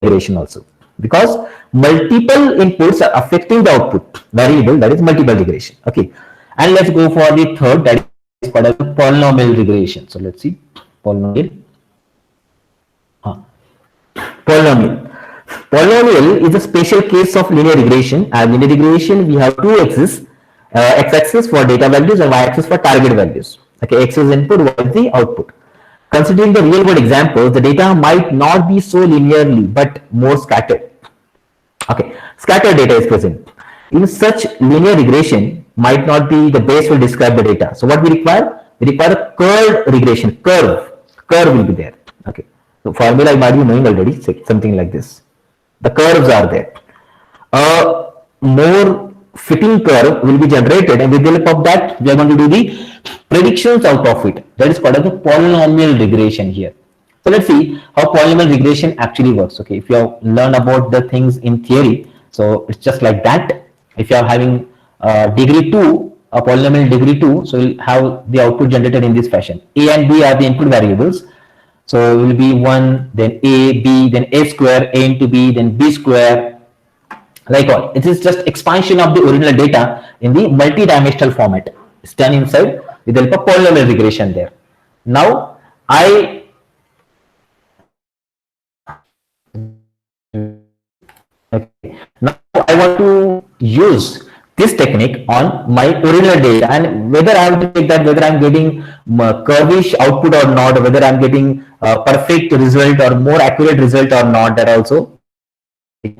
regression also. Because multiple inputs are affecting the output variable, that is multiple regression. Okay, and let's go for the third, that is called as polynomial regression. So let's see polynomial. Polynomial is a special case of linear regression. As linear regression, we have two axes, x-axis for data values and y-axis for target values. Okay, x is input, y is the output. Considering the real world examples, the data might not be so linearly but more scattered. Okay, scattered data is present. In such linear regression might not be the best will describe the data. So what we require? We require a curved regression. Curve will be there. Okay. So formula you might be knowing already, something like this. The curves are there. A more fitting curve will be generated, and with the help of that, we are going to do the predictions out of it. That is called as a polynomial regression here. So let's see how polynomial regression actually works. Okay, if you have learned about the things in theory, so it's just like that. If you are having degree 2, a polynomial degree 2, so you'll have the output generated in this fashion. A and B are the input variables. So it will be 1, then A, B, then A square, A into B, then B square, like all. It is just expansion of the original data in the multi-dimensional format. It's done inside with the help of polynomial regression there. Now, Now I want to use this technique on my original data, and whether I have to take that, whether I'm getting curvish output or not, or whether I'm getting perfect result or more accurate result or not, that also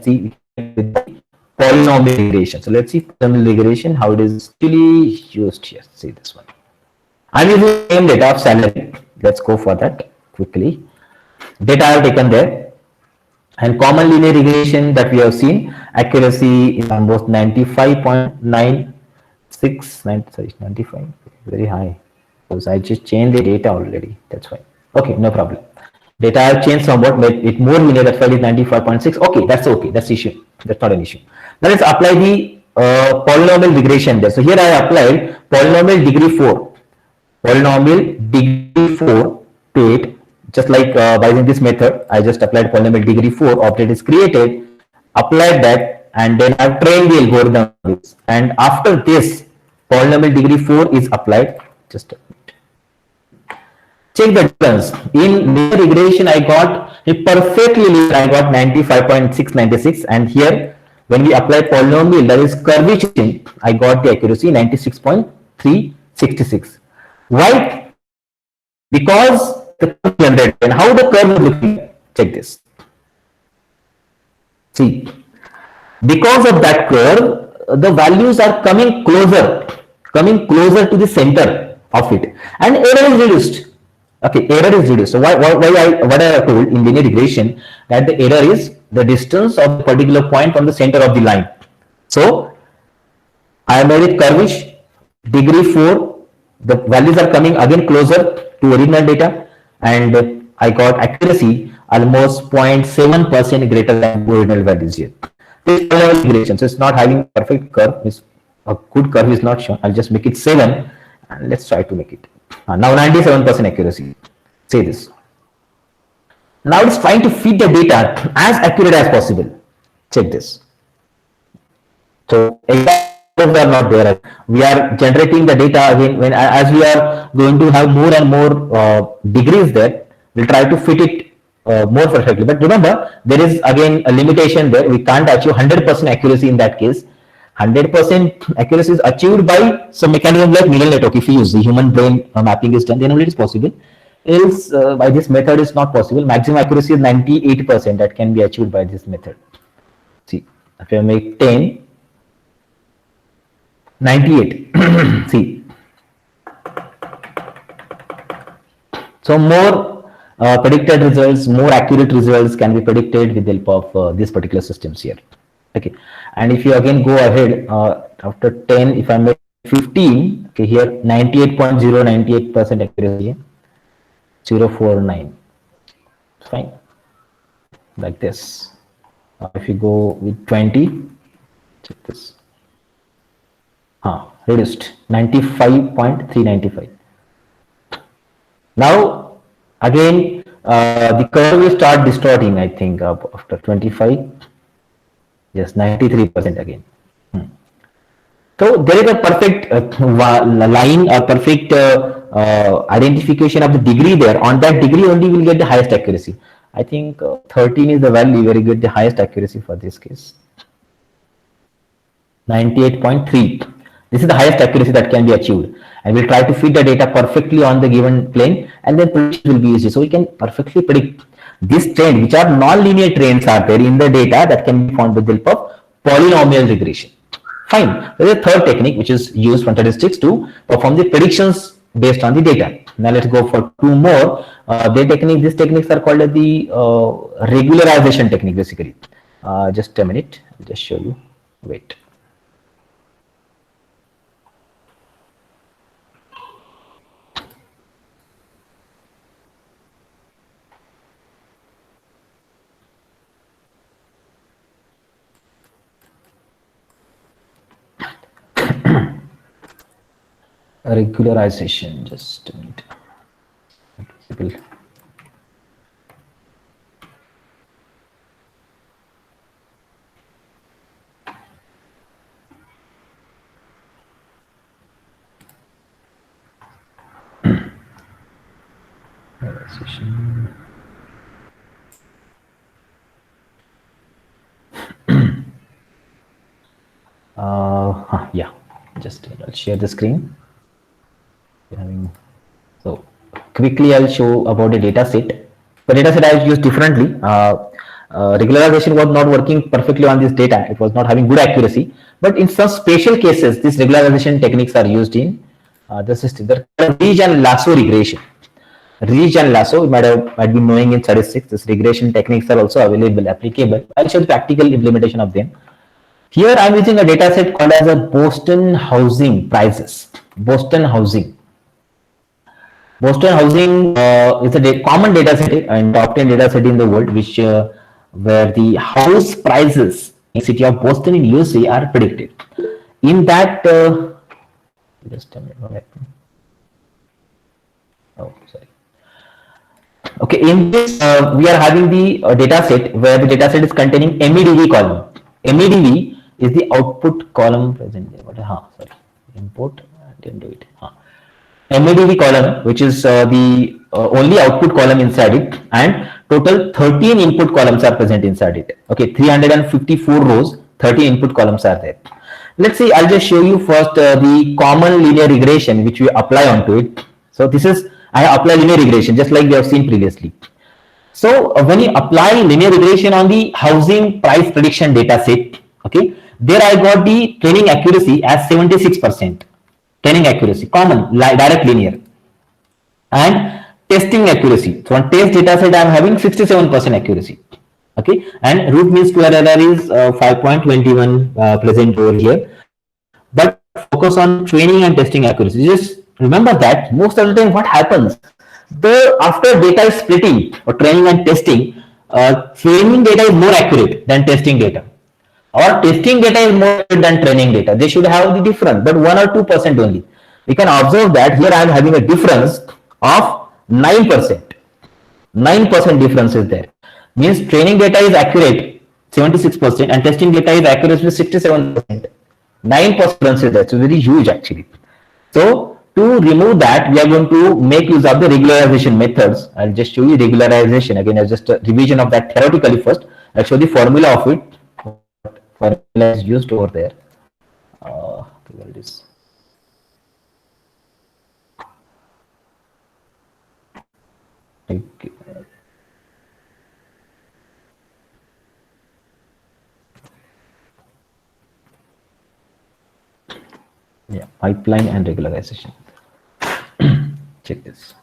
see polynomial regression. So let's see polynomial regression, how it is actually used here. See this one. I'm using the same data of salary. Let's go for that quickly. Data I have taken there. And common linear regression that we have seen, accuracy is almost 95.96, 95, very high, because I just changed the data already, that's why. Okay, no problem. Data I have changed somewhat, made it more linear, that's why it is 95.6. Okay, that's the issue, that's not an issue. Now let's apply the polynomial regression there. So here I applied polynomial degree 4. Polynomial degree 4 to it. Just like by using this method, I just applied polynomial degree 4, object is created, applied that, and then I've trained the algorithm. And after this, polynomial degree 4 is applied. Just a minute. Check the difference. In linear regression, I got a perfectly linear, I got 95.696, and here, when we apply polynomial, that is curvature, I got the accuracy 96.366. Why? Because the curve generated, and how the curve is looking. Check this. See, Because of that curve, the values are coming closer to the center of it, and error is reduced. Okay, error is reduced. So what I have told in linear regression, that the error is the distance of the particular point from the center of the line. So I made it curvish, degree 4, the values are coming again closer to original data, and I got accuracy almost 0.7% greater than original values here. This is level regression, so it's not having perfect curve, it's a good curve is not shown. I'll just make it 7, and let's try to make it. Now 97% accuracy. Say this. Now it's trying to feed the data as accurate as possible. Check this. So examples are not there. We are generating the data again when as we are going to have more and more degrees there. We'll try to fit it more perfectly. But remember, there is again a limitation there. We can't achieve 100% accuracy in that case. 100% accuracy is achieved by some mechanism like neural network. If you use the human brain mapping is done, then only it is possible. Else, by this method is not possible. Maximum accuracy is 98% that can be achieved by this method. See, if I make 10, 98. See, so more predicted results, more accurate results can be predicted with the help of these particular systems here. Okay, and if you again go ahead after 10, if I make 15, okay, here 98.098% accuracy, 049, fine, like this. If you go with 20, check this. Reduced 95.395. Now again the curve will start distorting, I think, after 25. Yes, 93% again. So there is a perfect line, a perfect identification of the degree there. On that degree only will get the highest accuracy. I think 13 is the value where you get the highest accuracy for this case. 98.3. This is the highest accuracy that can be achieved, and we'll try to fit the data perfectly on the given plane, and then prediction will be easy. So we can perfectly predict this trend, which are non-linear trends are there in the data that can be found with the help of polynomial regression. Fine. There is a third technique which is used from statistics to perform the predictions based on the data. Now let's go for two more. These techniques are called the regularization technique basically. Just a minute, I'll just show you. Wait. Regularization, just a minute. Yeah, just I'll share the screen. So quickly I'll show about the data set. The data set I used differently. Regularization was not working perfectly on this data. It was not having good accuracy. But in some special cases, these regularization techniques are used in the system. They're called Ridge and Lasso regression. Ridge and Lasso, you might be knowing in statistics. These regression techniques are also available, applicable. I'll show the practical implementation of them. Here I'm using a data set called as a Boston housing prices. Boston housing. Boston housing is a common data set and top 10 data set in the world, which where the house prices in city of Boston in USA are predicted. In that, just a minute. Oh, sorry. Okay, in this we are having the data set where the data set is containing MEDV column. MEDV is the output column present there. Sorry, import. Didn't do it. MEDV column, which is the only output column inside it, and total 13 input columns are present inside it. Okay, 354 rows, 13 input columns are there. Let's see, I'll just show you first the common linear regression which we apply onto it. So this is, I apply linear regression just like we have seen previously. So when you apply linear regression on the housing price prediction data set, Okay, there I got the training accuracy as 76%. Training accuracy, common, direct linear. And testing accuracy. So on test data set, I am having 67% accuracy. Okay, and root mean square error is 5.21 present over here. But focus on training and testing accuracy. Just remember that most of the time, what happens? The after data is splitting or training and testing, training data is more accurate than testing data, or testing data is more accurate than training data. They should have the difference, but 1 or 2% only. We can observe that here I am having a difference of 9%. 9% difference is there. Means training data is accurate 76% and testing data is accurate with 67%. 9% difference is there. So very huge actually. So to remove that, we are going to make use of the regularization methods. I'll just show you regularization again as just a revision of that theoretically first. I'll show the formula of it. Formula is used over there. Where it is. Okay. Yeah, pipeline and regularization. Check this.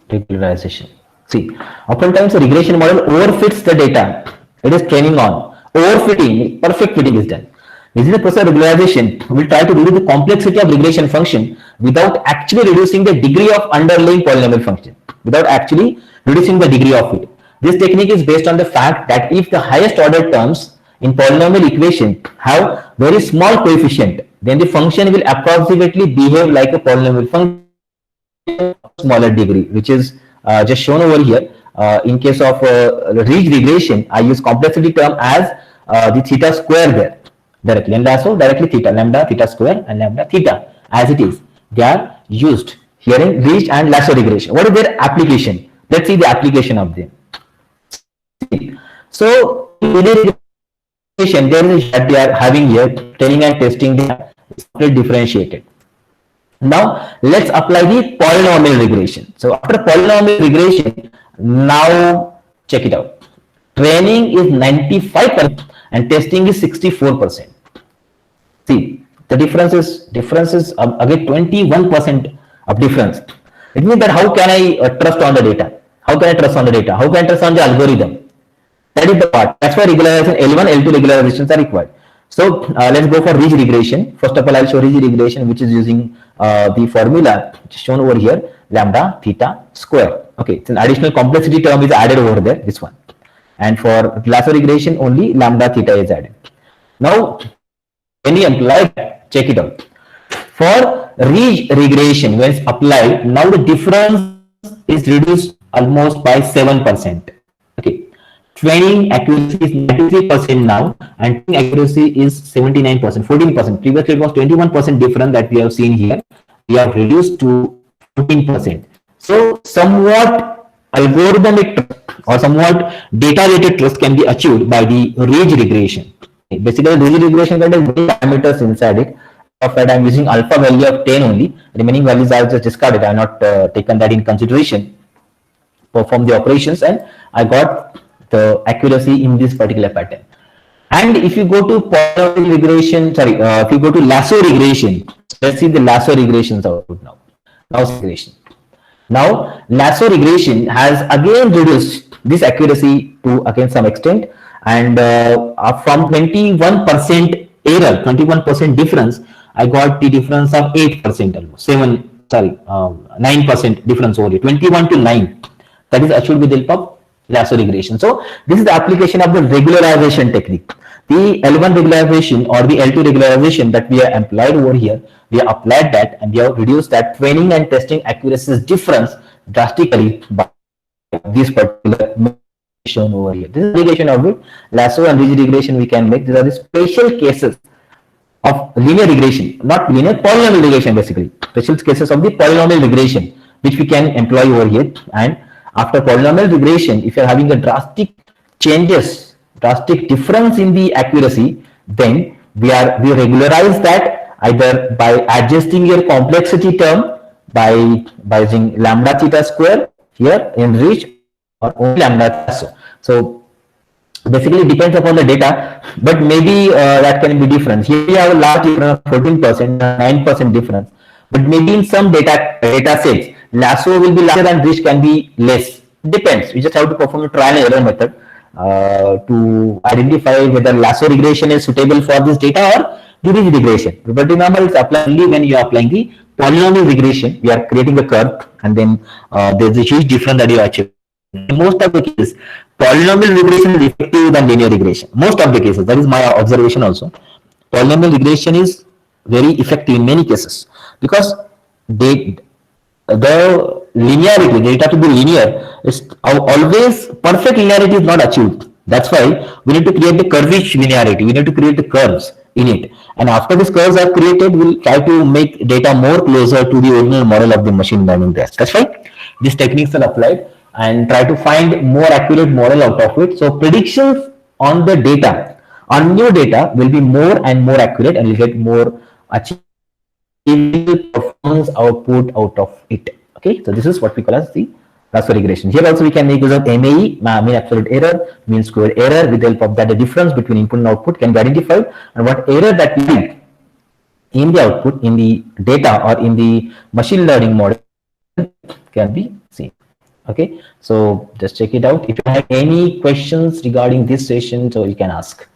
Regularization. See, oftentimes the regression model overfits the data it is training on. Overfitting, perfect fitting is done. This is the process of regularization. We will try to reduce the complexity of regression function without actually reducing the degree of underlying polynomial function. Without actually reducing the degree of it. This technique is based on the fact that if the highest order terms in polynomial equation have very small coefficient, then the function will approximately behave like a polynomial function of smaller degree, which is just shown over here. In case of ridge regression, I use complexity term as the theta square there directly, and also directly theta, lambda theta square and lambda theta as it is. They are used here in ridge and lasso regression. What is their application? Let's see the application of them. So there is that they are having here training and testing data is differentiated. Now let's apply the polynomial regression. So after polynomial regression, now check it out. Training is 95% and testing is 64%. See, the difference is again 21% of difference. It means that how can I trust on the data? How can I trust on the data? How can I trust on the algorithm? That is the part. That's why regularization L1, L2 regularizations are required. So let's go for ridge regression. First of all, I'll show ridge regression, which is using the formula shown over here, lambda theta square. Okay, it's an additional complexity term is added over there, this one. And for lasso regression, only lambda theta is added. Now, when you apply that, check it out. For ridge regression, when it's applied, now the difference is reduced almost by 7%. Okay. Training accuracy is 93% now, and training accuracy is 79%, 14%. Previously, it was 21% difference that we have seen here. We have reduced to 14%. So, somewhat algorithmic or somewhat data-related trust can be achieved by the ridge regression. Basically, ridge regression contains many parameters inside it. Of that, I am using alpha value of 10 only. Remaining values I have just discarded. I have not taken that in consideration. Perform the operations, and I got the accuracy in this particular pattern. And if you go to polynomial regression, if you go to lasso regression, let's see the lasso regressions output now. Now lasso regression has again reduced this accuracy to again some extent, and from 21% error, 21% difference, I got the difference of 8% almost 9% difference over here, 21 to 9. That is achieved with the help of lasso regression. So this is the application of the regularization technique. The L1 regularization or the L2 regularization that we have applied over here, we have applied that and we have reduced that training and testing accuracy difference drastically by this particular shown over here. This is application of it. Lasso and ridge regression we can make. These are the special cases of linear regression, not linear, polynomial regression basically. Special cases of the polynomial regression which we can employ over here. And after polynomial regression, if you are having a drastic changes, drastic difference in the accuracy, then we regularize that either by adjusting your complexity term by using lambda theta square here in ridge or only lambda theta. So Basically, it depends upon the data, but maybe that can be different. Here we have a large difference of 14%, 9% difference. But maybe in some data sets, lasso will be larger and reach can be less. Depends. We just have to perform a trial and error method to identify whether lasso regression is suitable for this data or Dirichlet regression. But remember, it's applied only when you are applying the polynomial regression. We are creating the curve, and then there's a huge difference that you achieve. In most of the cases, polynomial regression is effective than linear regression. Most of the cases, that is my observation also. Polynomial regression is very effective in many cases because the linearity, data to be linear, is always perfect linearity is not achieved. That's why we need to create the curvish linearity. We need to create the curves in it. And after these curves are created, we'll try to make data more closer to the original model of the machine learning test. That's why these techniques are applied and try to find more accurate model out of it. So predictions on the data, on new data, will be more and more accurate, and will get more achievable performance output out of it. Okay, so this is what we call as the lasso regression. Here also we can make use of MAE, mean absolute error, mean square error. With the help of that, the difference between input and output can be identified, and what error that we find in the output, in the data, or in the machine learning model can be seen. Okay, so just check it out. If you have any questions regarding this session, so you can ask.